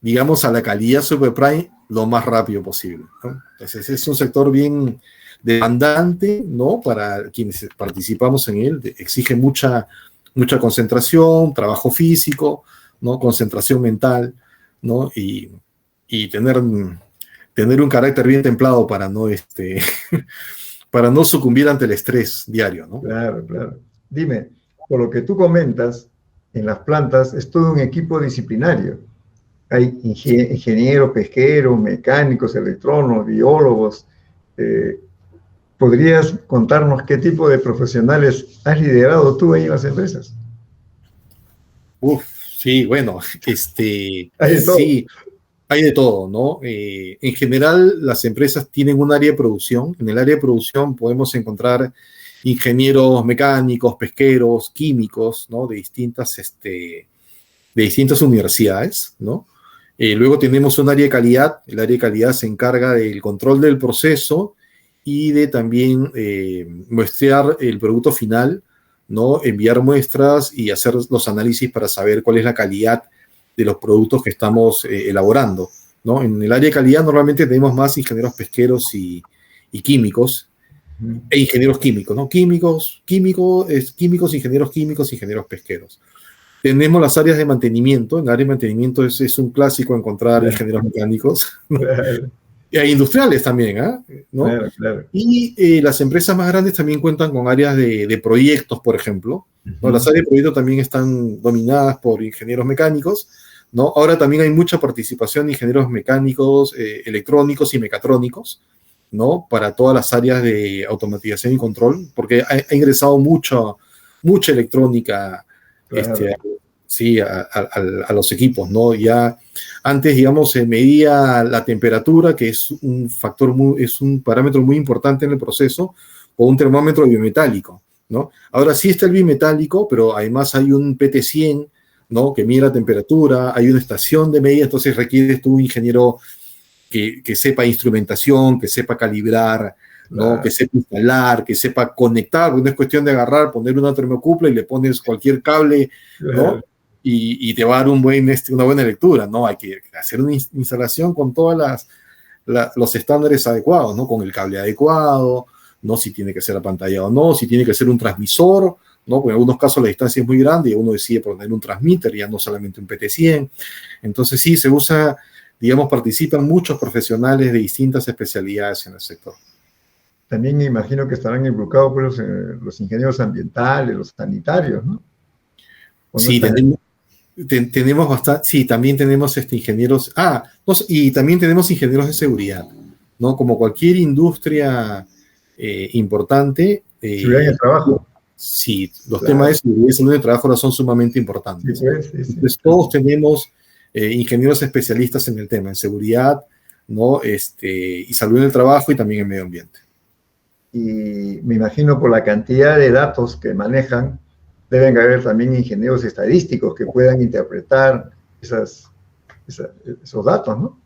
digamos, a la calidad Super Prime lo más rápido posible, ¿no? Entonces es un sector bien demandante, ¿no? Para quienes participamos en él, exige mucha concentración, trabajo físico, ¿no? Concentración mental, ¿no? Y tener un carácter bien templado para no, para no sucumbir ante el estrés diario, ¿no? Claro, claro. Dime, por lo que tú comentas, en las plantas es todo un equipo disciplinario. Hay ingenieros, pesqueros, mecánicos, electrónicos, biólogos. ¿Podrías contarnos qué tipo de profesionales has liderado tú ahí en las empresas? Sí, bueno, Hay de todo. sí, hay de todo, ¿no? En general, las empresas tienen un área de producción. En el área de producción podemos encontrar ingenieros mecánicos, pesqueros, químicos, ¿no? De distintas universidades, ¿no? Luego tenemos un área de calidad. El área de calidad se encarga del control del proceso y de también muestrear el producto final, ¿no? Enviar muestras y hacer los análisis para saber cuál es la calidad de los productos que estamos elaborando, ¿no? En el área de calidad normalmente tenemos más ingenieros pesqueros y químicos, e ingenieros químicos, ¿no? Químicos, ingenieros químicos, ingenieros pesqueros. Tenemos las áreas de mantenimiento. En el área de mantenimiento es un clásico encontrar ingenieros mecánicos, ¿no? Y hay industriales también, ¿no? Claro. Y las empresas más grandes también cuentan con áreas de proyectos, por ejemplo, ¿no? Las áreas de proyectos también están dominadas por ingenieros mecánicos, ¿no? Ahora también hay mucha participación de ingenieros mecánicos, electrónicos y mecatrónicos, ¿no? Para todas las áreas de automatización y control, porque ha ingresado mucha electrónica, sí, a los equipos, ¿no? Ya antes, digamos, se medía la temperatura, que es un factor es un parámetro muy importante en el proceso, o un termómetro biometálico, ¿no? Ahora sí está el bimetálico, pero además hay un PT100, ¿no? Que mide la temperatura, hay una estación de medida, entonces requieres tú un ingeniero que sepa instrumentación, que sepa calibrar, ¿no? Que sepa instalar, que sepa conectar. No es cuestión de agarrar, poner una termocupla y le pones cualquier cable, ¿no? Y te va a dar una buena lectura, ¿no? Hay que hacer una instalación con todos los estándares adecuados, ¿no? Con el cable adecuado, ¿no? Si tiene que ser apantallado o no, si tiene que ser un transmisor, ¿no? Porque en algunos casos la distancia es muy grande y uno decide poner un transmitter, ya no solamente un PT100. Entonces sí, se usa, digamos, participan muchos profesionales de distintas especialidades en el sector. También me imagino que estarán involucrados pues, los ingenieros ambientales, los sanitarios, ¿no? Sí, tenemos bastante, sí, también tenemos ingenieros, y también tenemos ingenieros de seguridad, ¿no? Como cualquier industria importante. Seguridad en el trabajo. Sí, los temas de seguridad y salud en el trabajo ahora son sumamente importantes. Sí. Entonces, todos tenemos ingenieros especialistas en el tema, en seguridad, ¿no? Y salud en el trabajo y también en medio ambiente. Y me imagino por la cantidad de datos que manejan, deben haber también ingenieros estadísticos que puedan interpretar esos datos, ¿no?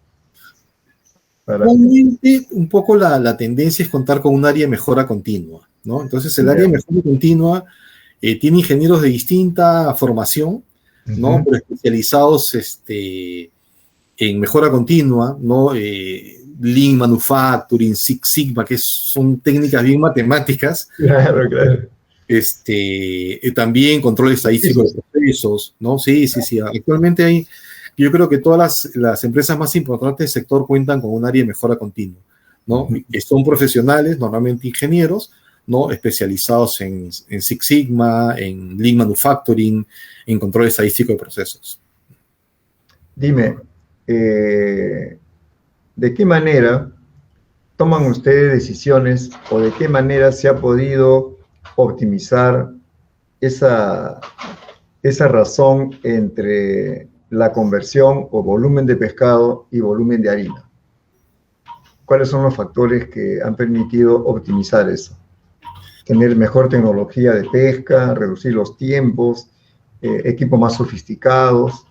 Realmente, un poco la tendencia es contar con un área de mejora continua, ¿no? Entonces, el área de mejora continua tiene ingenieros de distinta formación, ¿no? Pero especializados en mejora continua, ¿no? Lean Manufacturing, Six Sigma, que son técnicas bien matemáticas. Claro. También control estadístico de procesos, ¿no? Sí. Actualmente yo creo que todas las empresas más importantes del sector cuentan con un área de mejora continua, ¿no? Que son profesionales, normalmente ingenieros, ¿no? Especializados en Six Sigma, en Lean Manufacturing, en control estadístico de procesos. Dime, ¿de qué manera toman ustedes decisiones o de qué manera se ha podido optimizar esa razón entre la conversión o volumen de pescado y volumen de harina? ¿Cuáles son los factores que han permitido optimizar eso? Tener mejor tecnología de pesca, reducir los tiempos, equipos más sofisticados.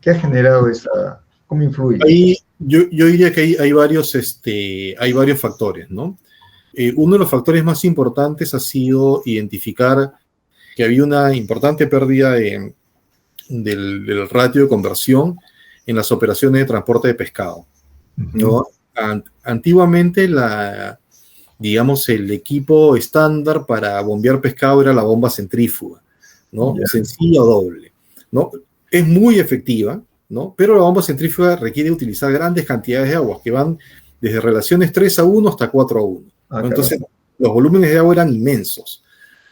¿Qué ha generado esa? ¿Cómo influye? Ahí, yo diría que hay varios factores, ¿no? Uno de los factores más importantes ha sido identificar que había una importante pérdida del ratio de conversión en las operaciones de transporte de pescado, ¿no? Antiguamente, digamos, el equipo estándar para bombear pescado era la bomba centrífuga, ¿no? Sencilla o doble, ¿no? Es muy efectiva, ¿no? Pero la bomba centrífuga requiere utilizar grandes cantidades de agua, que van desde relaciones 3:1 hasta 4:1. ¿no? Entonces, los volúmenes de agua eran inmensos,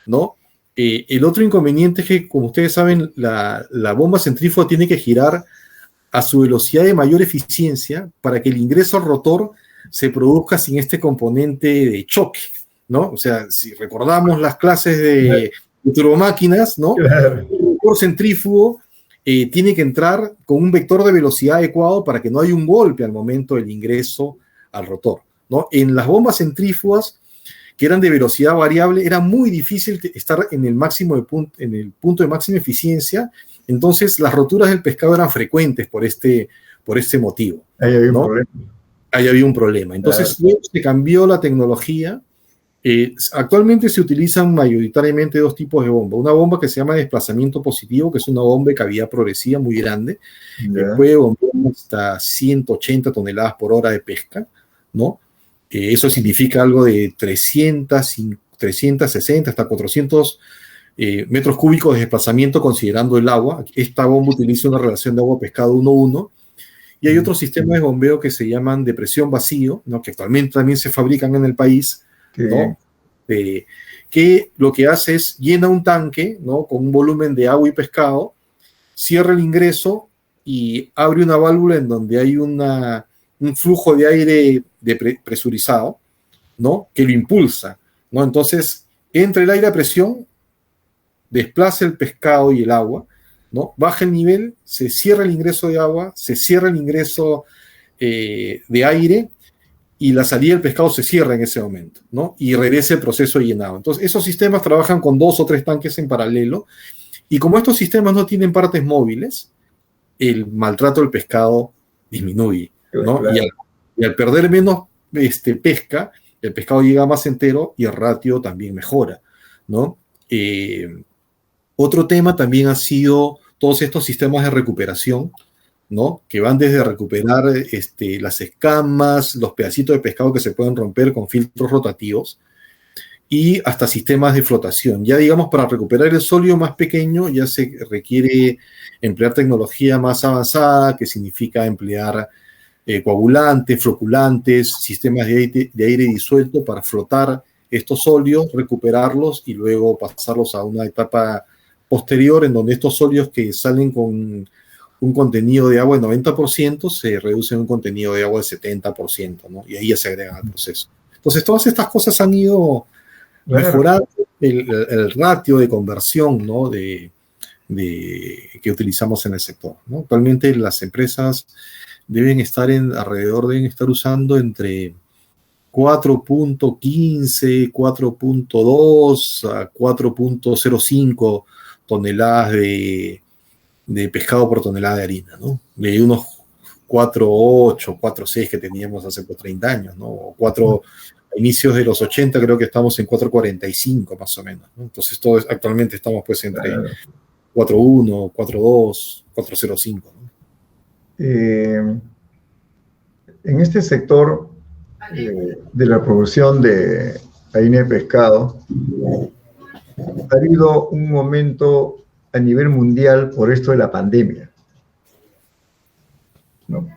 ¿no? El otro inconveniente es que, como ustedes saben, la bomba centrífuga tiene que girar a su velocidad de mayor eficiencia para que el ingreso al rotor se produzca sin este componente de choque, ¿no? O sea, si recordamos las clases de turbomáquinas, ¿no? El motor centrífugo tiene que entrar con un vector de velocidad adecuado para que no haya un golpe al momento del ingreso al rotor, ¿no? En las bombas centrífugas, que eran de velocidad variable, era muy difícil estar en el punto de máxima eficiencia. Entonces, las roturas del pescado eran frecuentes por este motivo. Ahí había un ¿no? problema. Ahí había un problema. Entonces, luego se cambió la tecnología, Actualmente se utilizan mayoritariamente dos tipos de bomba. Una bomba que se llama desplazamiento positivo, que es una bomba de cavidad progresiva muy grande, que Ya. puede bombear hasta 180 toneladas por hora de pesca, ¿no? Eso significa algo de 360 hasta 400 metros cúbicos de desplazamiento considerando el agua. Esta bomba utiliza una relación de agua-pescado 1:1. Y hay otros sistemas de bombeo que se llaman de presión vacío, ¿no? Que actualmente también se fabrican en el país, ¿no? Que lo que hace es llena un tanque, ¿no? Con un volumen de agua y pescado, cierra el ingreso y abre una válvula en donde hay un flujo de aire presurizado, ¿no? Que lo impulsa, ¿no? Entonces entra el aire a presión, desplaza el pescado y el agua, ¿no? Baja el nivel, se cierra el ingreso de agua, se cierra el ingreso de aire y la salida del pescado se cierra en ese momento, ¿no? Y regresa el proceso de llenado. Entonces, esos sistemas trabajan con 2 o 3 tanques en paralelo y como estos sistemas no tienen partes móviles, el maltrato del pescado disminuye, ¿no? Claro. Y al perder menos pesca, el pescado llega más entero y el ratio también mejora, ¿no? Otro tema también ha sido todos estos sistemas de recuperación, ¿no? Que van desde recuperar las escamas, los pedacitos de pescado que se pueden romper con filtros rotativos y hasta sistemas de flotación. Ya digamos, para recuperar el sólido más pequeño ya se requiere emplear tecnología más avanzada, que significa emplear coagulantes, floculantes, sistemas de aire disuelto para flotar estos sólidos, recuperarlos y luego pasarlos a una etapa posterior en donde estos sólidos que salen con un contenido de agua de 90% se reduce en un contenido de agua de 70%, ¿no? Y ahí ya se agrega al proceso. Entonces, todas estas cosas han ido mejorando el ratio de conversión, ¿no? que utilizamos en el sector, ¿no? Actualmente las empresas deben estar usando entre 4.15, 4.2 a 4.05 toneladas de pescado por tonelada de harina, ¿no? De unos 4.8, 4.6 que teníamos hace 30 años, ¿no? O 4, a inicios de los 80 creo que estamos en 4.45 más o menos, ¿no? Entonces actualmente estamos pues entre 4.1, 4.2, 4.05, ¿no? En este sector de la producción de harina de pescado, ha habido un momento a nivel mundial por esto de la pandemia, ¿no?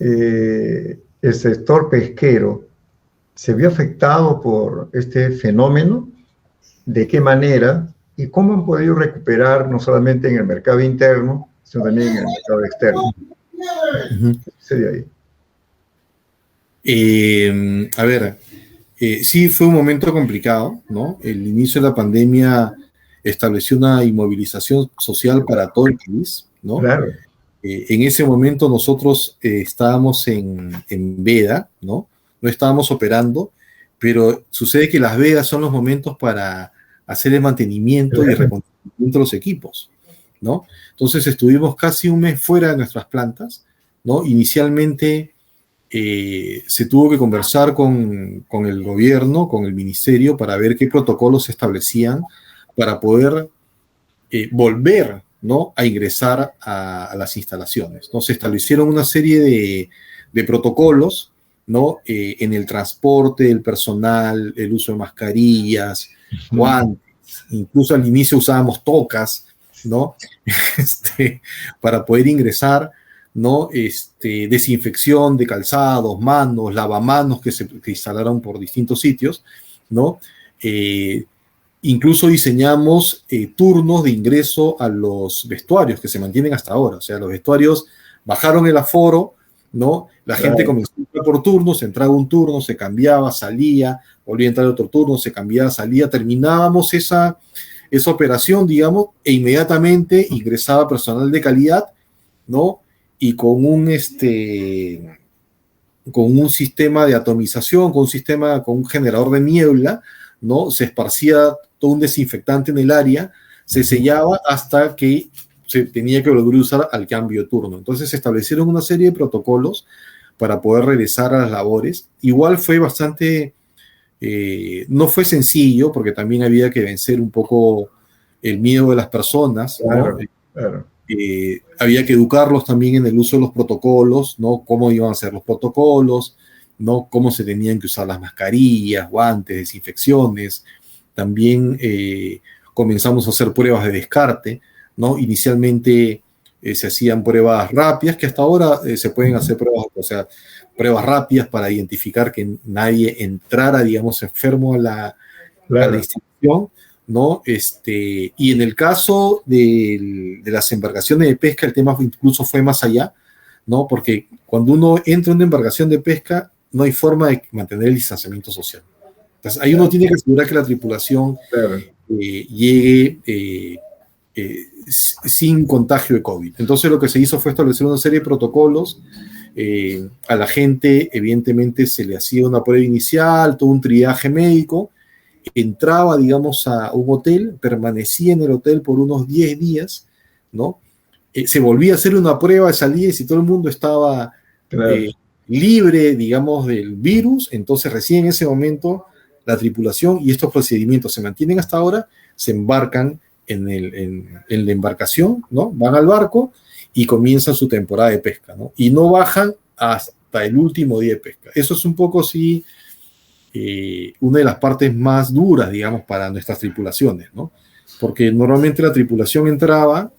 El sector pesquero se vio afectado por este fenómeno. ¿De qué manera? ¿Y cómo han podido recuperar no solamente en el mercado interno, sino también en el mercado externo? ¿Qué sucede ahí? A ver, sí fue un momento complicado, ¿no? El inicio de la pandemia estableció una inmovilización social para todo el país, ¿no? Claro. En ese momento nosotros estábamos en veda, ¿no? No estábamos operando, pero sucede que las vedas son los momentos para hacer el mantenimiento y reconocimiento de los equipos, ¿no? Entonces estuvimos casi un mes fuera de nuestras plantas, ¿no? Inicialmente se tuvo que conversar con el gobierno, con el ministerio, para ver qué protocolos se establecían para poder volver, ¿no? A ingresar a las instalaciones, ¿no? Se establecieron una serie de protocolos, ¿no? En el transporte del personal, el uso de mascarillas, guantes, incluso al inicio usábamos tocas, ¿no? Para poder ingresar, ¿no? Desinfección de calzados, manos, lavamanos que se instalaron por distintos sitios, ¿no? Incluso diseñamos turnos de ingreso a los vestuarios que se mantienen hasta ahora. O sea, los vestuarios bajaron el aforo, ¿no? La gente comenzó a entrar por turnos, entraba un turno, se cambiaba, salía, volvía a entrar otro turno, se cambiaba, salía. Terminábamos esa operación, digamos, e inmediatamente ingresaba personal de calidad, ¿no? Y con un sistema de atomización, con un generador de niebla, ¿no? Se esparcía todo un desinfectante en el área, se sellaba hasta que se tenía que volver a usar al cambio de turno. Entonces se establecieron una serie de protocolos para poder regresar a las labores. Igual fue bastante No fue sencillo porque también había que vencer un poco el miedo de las personas, ¿no? Claro, claro. Había que educarlos también en el uso de los protocolos, ¿no? Cómo iban a ser los protocolos, ¿no? Cómo se tenían que usar las mascarillas, guantes, desinfecciones. También comenzamos a hacer pruebas de descarte, ¿no? Inicialmente se hacían pruebas rápidas, que hasta ahora se pueden hacer pruebas, o sea, pruebas rápidas para identificar que nadie entrara, digamos, enfermo a la Claro. institución, ¿no? Y en el caso de las embarcaciones de pesca, el tema incluso fue más allá, ¿no? Porque cuando uno entra en una embarcación de pesca, no hay forma de mantener el distanciamiento social. Entonces, ahí uno tiene que asegurar que la tripulación Claro. llegue sin contagio de COVID. Entonces, lo que se hizo fue establecer una serie de protocolos. A la gente, evidentemente, se le hacía una prueba inicial, todo un triaje médico, entraba, digamos, a un hotel, permanecía en el hotel por unos 10 días, ¿no? Se volvía a hacer una prueba, salía y si todo el mundo estaba Claro. libre, digamos, del virus, entonces recién en ese momento la tripulación y estos procedimientos se mantienen hasta ahora, se embarcan en la embarcación, ¿no? Van al barco y comienzan su temporada de pesca, ¿no? Y no bajan hasta el último día de pesca. Eso es un poco, sí, una de las partes más duras, digamos, para nuestras tripulaciones, ¿no? Porque normalmente la tripulación entraba,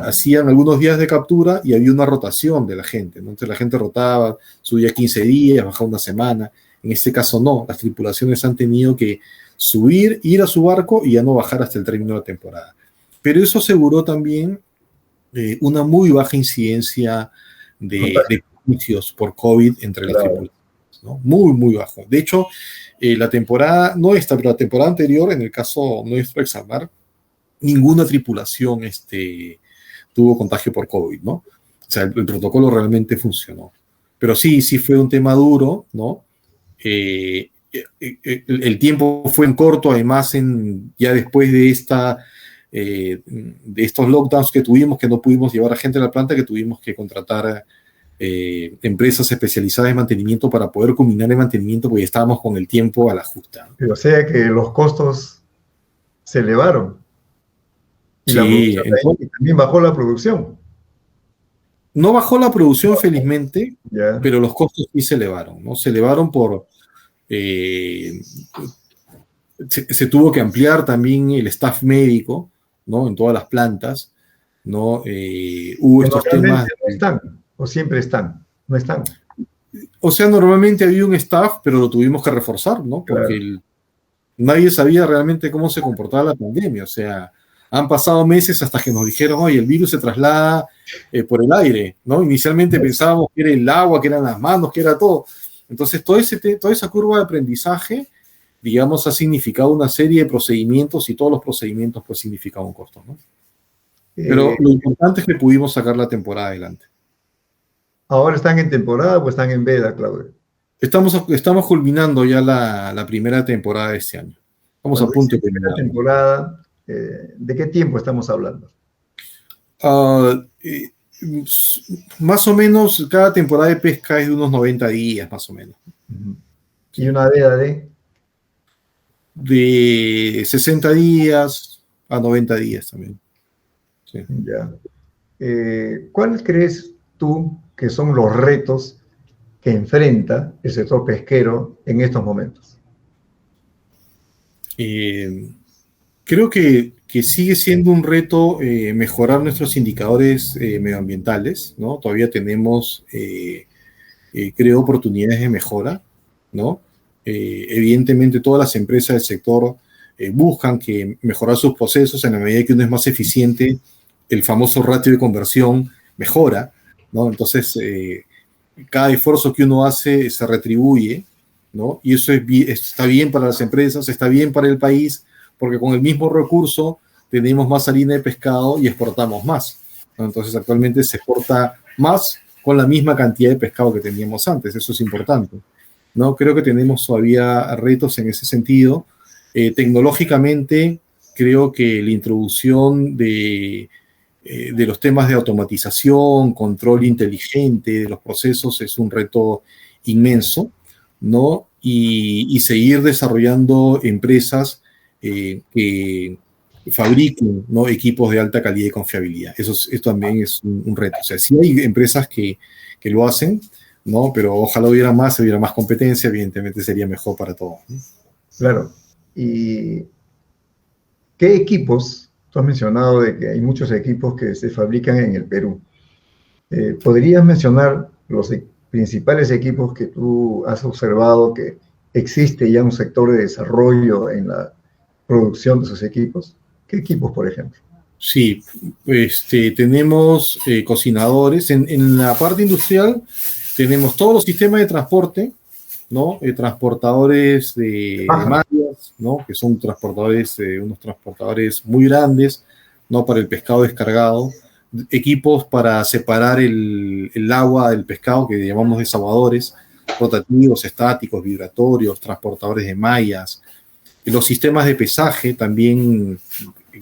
hacían algunos días de captura y había una rotación de la gente, ¿no? Entonces la gente rotaba, subía 15 días, bajaba una semana. En este caso no, las tripulaciones han tenido que subir, ir a su barco y ya no bajar hasta el término de la temporada. Pero eso aseguró también una muy baja incidencia de juicios por COVID entre las tripulaciones, ¿no? Muy, muy bajo. De hecho, la temporada, no esta, pero la temporada anterior, en el caso nuestro, Examar, ninguna tripulación tuvo contagio por COVID, ¿no? O sea, el protocolo realmente funcionó. Pero sí, sí fue un tema duro, ¿no? El tiempo fue en corto, además, ya después de de estos lockdowns que tuvimos, que no pudimos llevar a gente a la planta, que tuvimos que contratar empresas especializadas en mantenimiento para poder culminar el mantenimiento, porque estábamos con el tiempo a la justa. O sea que los costos se elevaron y la Sí, producción entonces, también bajó la producción. no bajó la producción, felizmente, Ya, pero los costos sí se elevaron, ¿no? Se elevaron por... eh, se tuvo que ampliar también el staff médico, ¿no? En todas las plantas, ¿no? Hubo pero estos realmente temas. no están, o siempre están, no están. O sea, normalmente había un staff, pero lo tuvimos que reforzar, ¿no? Porque Claro, nadie sabía realmente cómo se comportaba la pandemia. O sea, han pasado meses hasta que nos dijeron, oye, el virus se traslada por el aire, ¿no? Inicialmente pensábamos que era el agua, que eran las manos, que era todo. Entonces, toda esa curva de aprendizaje, digamos, ha significado una serie de procedimientos y todos los procedimientos pues significaban costos, ¿no? Eh, Pero lo importante es que pudimos sacar la temporada adelante. ahora están en temporada o están en veda, Claudio. Estamos culminando ya la primera temporada de este año. Estamos a Cuando punto dice de veda culminarla. temporada, ¿de qué tiempo estamos hablando? Uh, eh, Más o menos, cada temporada de pesca es de unos 90 días, más o menos. Y Sí. una veda De 60 días a 90 días también. Sí. ya. ¿Cuáles crees tú que son los retos que enfrenta el sector pesquero en estos momentos? Eh, Creo que sigue siendo un reto mejorar nuestros indicadores medioambientales, ¿no? Todavía tenemos, creo, oportunidades de mejora, ¿no? Evidentemente, todas las empresas del sector buscan que mejorar sus procesos en la medida que uno es más eficiente, el famoso ratio de conversión mejora, ¿no? Entonces, cada esfuerzo que uno hace se retribuye, ¿no? Y eso está bien para las empresas, está bien para el país, porque con el mismo recurso tenemos más harina de pescado y exportamos más, ¿no? Entonces, actualmente se exporta más con la misma cantidad de pescado que teníamos antes, eso es importante, ¿no? Creo que tenemos todavía retos en ese sentido. Tecnológicamente, creo que la introducción de los temas de automatización, control inteligente de los procesos es un reto inmenso, ¿no? Y seguir desarrollando empresas que fabriquen, ¿no?, equipos de alta calidad y confiabilidad. Esto también es un reto. O sea, sí hay empresas que lo hacen, ¿no? Pero ojalá hubiera más competencia, evidentemente sería mejor para todos, ¿no? Claro. ¿Y qué equipos? Tú has mencionado de que hay muchos equipos que se fabrican en el Perú. ¿Podrías mencionar los principales equipos que tú has observado que existe ya un sector de desarrollo en la producción de esos equipos? ¿Qué equipos, por ejemplo? Sí, tenemos cocinadores. En la parte industrial tenemos todos los sistemas de transporte, ¿no? Transportadores de mallas, ¿no? Que son unos transportadores muy grandes, ¿no? Para el pescado descargado. Equipos para separar el agua del pescado, que llamamos desaguadores, rotativos, estáticos, vibratorios, transportadores de mallas. Los sistemas de pesaje también,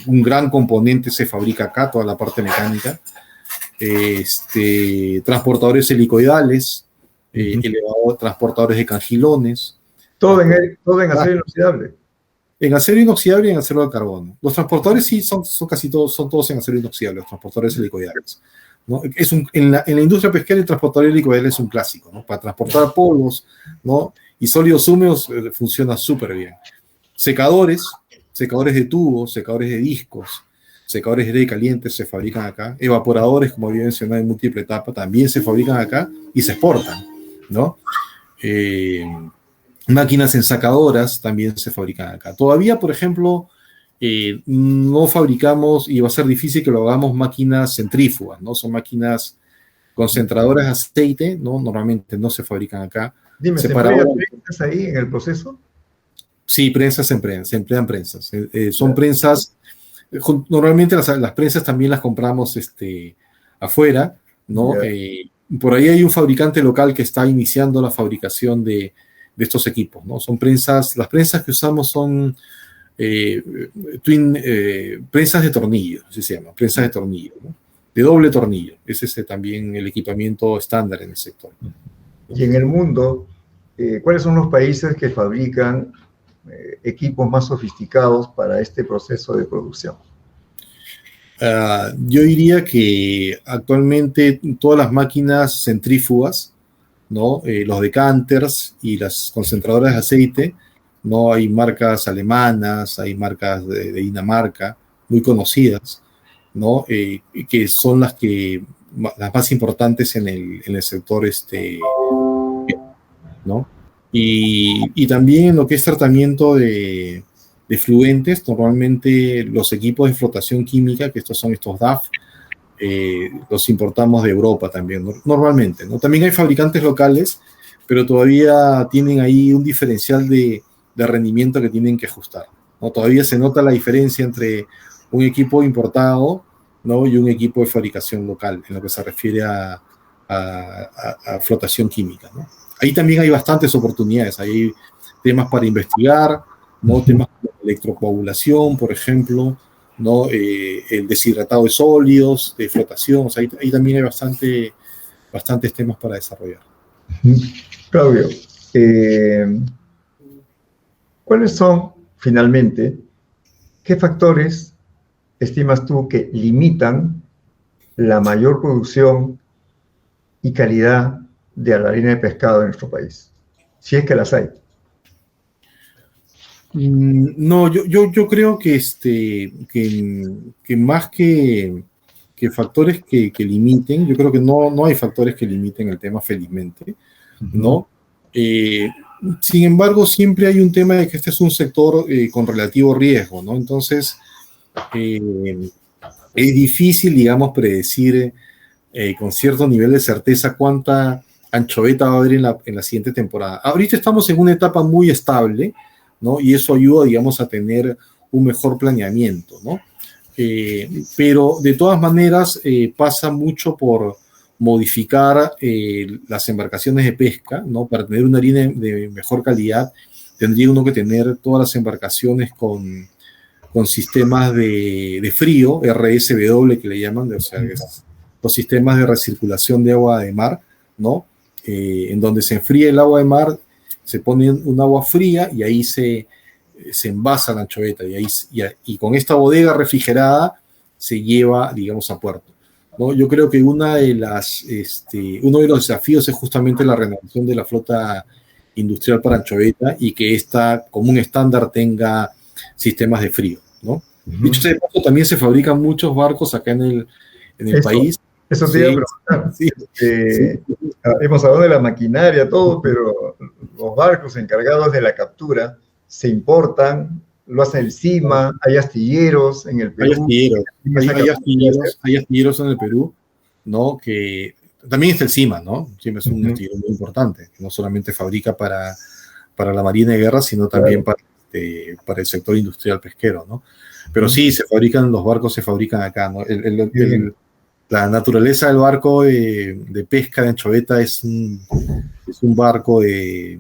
un gran componente se fabrica acá, toda la parte mecánica. Transportadores helicoidales, transportadores de cangilones. Todo en acero inoxidable. En acero inoxidable y en acero de carbono. Los transportadores sí son casi todos, son todos en acero inoxidable, los transportadores helicoidales, ¿no? En la industria pesquera el transportador helicoidal es un clásico, ¿no? Para transportar polvos, ¿no?, y sólidos húmedos funciona súper bien. Secadores de tubos, secadores de discos, secadores de aire caliente se fabrican acá. Evaporadores, como había mencionado, en múltiple etapa, también se fabrican acá y se exportan, ¿no? Máquinas ensacadoras también se fabrican acá. Todavía, por ejemplo, no fabricamos, y va a ser difícil que lo hagamos, máquinas centrífugas, ¿no? Son máquinas concentradoras de aceite, ¿no? Normalmente no se fabrican acá. Dime, ¿se emplean prensas ahí en el proceso? Sí, se emplean prensas. Son prensas, normalmente las prensas también las compramos afuera, ¿no? Por ahí hay un fabricante local que está iniciando la fabricación de estos equipos, ¿no? Son prensas, las prensas que usamos son prensas de tornillo, así se llama, prensas de tornillo, ¿no? De doble tornillo. Es también el equipamiento estándar en el sector. Y en el mundo, ¿cuáles son los países que fabrican equipos más sofisticados para este proceso de producción? Yo diría que actualmente todas las máquinas centrífugas, ¿no? Los decanters y las concentradoras de aceite, ¿no? Hay marcas alemanas, hay marcas de Dinamarca muy conocidas, ¿no? Que son las más importantes en el sector ¿no? Y también lo que es tratamiento de fluentes, normalmente los equipos de flotación química, que estos DAF, los importamos de Europa también, normalmente, ¿no? También hay fabricantes locales, pero todavía tienen ahí un diferencial de rendimiento que tienen que ajustar, ¿no? Todavía se nota la diferencia entre un equipo importado, ¿no?, y un equipo de fabricación local, en lo que se refiere a flotación química, ¿no? Ahí también hay bastantes oportunidades, hay temas para investigar, ¿no? Temas como electrocoagulación, por ejemplo, ¿no? El deshidratado de sólidos, de flotación, o sea, ahí también hay bastantes temas para desarrollar. Claudio, ¿cuáles son, finalmente, qué factores estimas tú que limitan la mayor producción y calidad de la harina de pescado en nuestro país? Si es que las hay. No, yo creo que, que más que factores que limiten, yo creo que no hay factores que limiten el tema, felizmente, ¿no? Sin embargo, siempre hay un tema de que este es un sector con relativo riesgo, ¿no? Entonces, es difícil, digamos, predecir con cierto nivel de certeza cuánta anchoveta va a haber en la siguiente temporada. Ahorita estamos en una etapa muy estable, ¿no? Y eso ayuda, digamos, a tener un mejor planeamiento, ¿no? Pero de todas maneras pasa mucho por modificar las embarcaciones de pesca, ¿no? Para tener una harina de mejor calidad, tendría uno que tener todas las embarcaciones con sistemas de frío, RSW que le llaman, o sea, los sistemas de recirculación de agua de mar, ¿no? En donde se enfría el agua de mar, se pone un agua fría y ahí se envasa la anchoveta y con esta bodega refrigerada se lleva, digamos, a puerto, ¿no? Yo creo que uno de los desafíos es justamente la renovación de la flota industrial para anchoveta y que esta, como un estándar, tenga sistemas de frío, ¿no? Dicho sea de paso, también se fabrican muchos barcos acá en el país. Eso te iba a preguntar. Sí. Hemos hablado de la maquinaria, todo, pero los barcos encargados de la captura se importan, lo hacen el CIMA, hay astilleros en el Perú. Hay astilleros en el Perú, ¿no? Que también está el CIMA, ¿no? El CIMA es un astillero muy importante, que no solamente fabrica para la Marina de Guerra, sino también para el sector industrial pesquero, ¿no? Pero sí, los barcos se fabrican acá, ¿no? La naturaleza del barco de pesca de anchoveta es un barco que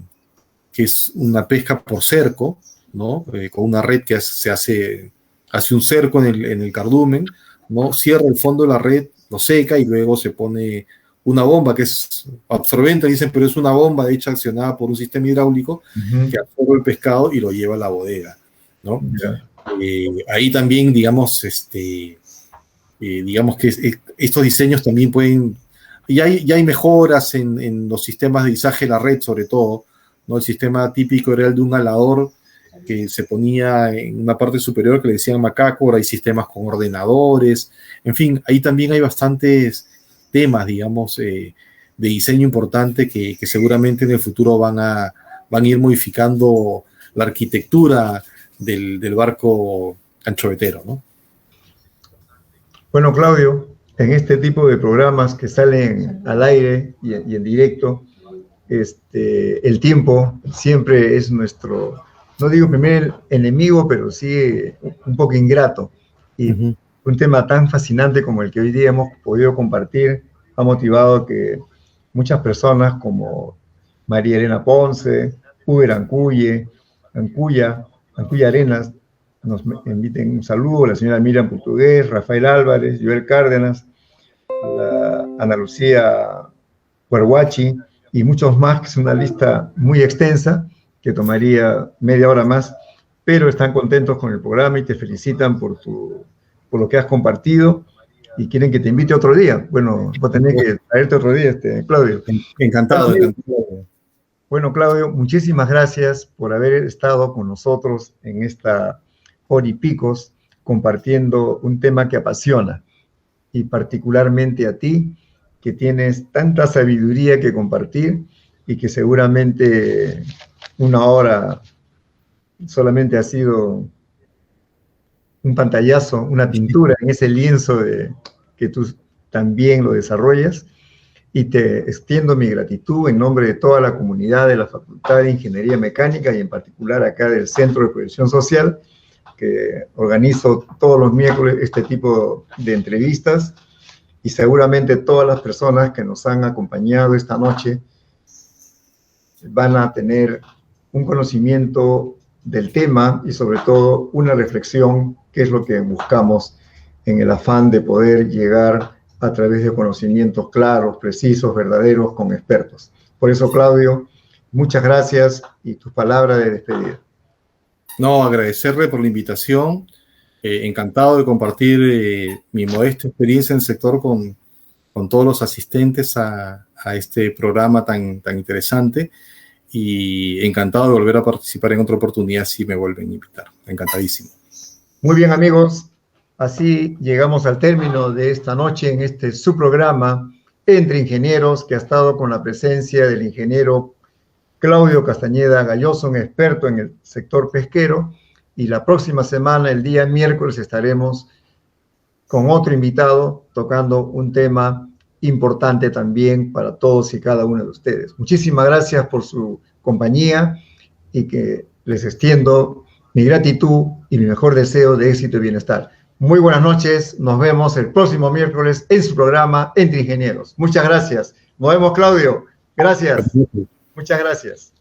es una pesca por cerco, ¿no? Con una red que se hace un cerco en el cardumen, ¿no? Cierra el fondo de la red, lo seca y luego se pone una bomba que es absorbente, dicen, pero es una bomba de hecho accionada por un sistema hidráulico que absorbe el pescado y lo lleva a la bodega, ¿no? Ahí también, digamos que estos diseños también pueden, ya hay mejoras en los sistemas de izaje de la red, sobre todo, ¿no? El sistema típico era el de un alador que se ponía en una parte superior que le decían macaco, ahora hay sistemas con ordenadores, en fin, ahí también hay bastantes temas, digamos, de diseño importante que seguramente en el futuro van a ir modificando la arquitectura del barco anchovetero, ¿no? Bueno, Claudio, en este tipo de programas que salen al aire y en directo, el tiempo siempre es nuestro, no digo primer enemigo, pero sí un poco ingrato. Y un tema tan fascinante como el que hoy día hemos podido compartir ha motivado que muchas personas como María Elena Ponce, Uber Ancuya Arenas, nos inviten un saludo, la señora Miriam Portugués, Rafael Álvarez, Joel Cárdenas, Ana Lucía Huarhuachi y muchos más, que es una lista muy extensa que tomaría media hora más, pero están contentos con el programa y te felicitan por lo que has compartido y quieren que te invite otro día. Bueno, voy a tener que traerte otro día, Claudio. Encantado. Bueno, Claudio, muchísimas gracias por haber estado con nosotros en esta hora y picos compartiendo un tema que apasiona y particularmente a ti, que tienes tanta sabiduría que compartir y que seguramente una hora solamente ha sido un pantallazo, una pintura en ese lienzo que tú también lo desarrollas. Y te extiendo mi gratitud en nombre de toda la comunidad de la Facultad de Ingeniería Mecánica y en particular acá del Centro de Proyección Social, que organizo todos los miércoles este tipo de entrevistas, y seguramente todas las personas que nos han acompañado esta noche van a tener un conocimiento del tema y sobre todo una reflexión, que es lo que buscamos en el afán de poder llegar a través de conocimientos claros, precisos, verdaderos, con expertos. Por eso, Claudio, muchas gracias y tus palabras de despedida. No, agradecerle por la invitación. Encantado de compartir mi modesta experiencia en el sector con todos los asistentes a este programa tan interesante, y encantado de volver a participar en otra oportunidad si me vuelven a invitar. Encantadísimo. Muy bien, amigos. Así llegamos al término de esta noche en su programa Entre Ingenieros, que ha estado con la presencia del ingeniero Claudio Castañeda Galloso, un experto en el sector pesquero, y la próxima semana, el día miércoles, estaremos con otro invitado tocando un tema importante también para todos y cada uno de ustedes. Muchísimas gracias por su compañía y que les extiendo mi gratitud y mi mejor deseo de éxito y bienestar. Muy buenas noches, nos vemos el próximo miércoles en su programa Entre Ingenieros. Muchas gracias. Nos vemos, Claudio. Gracias. Muchas gracias.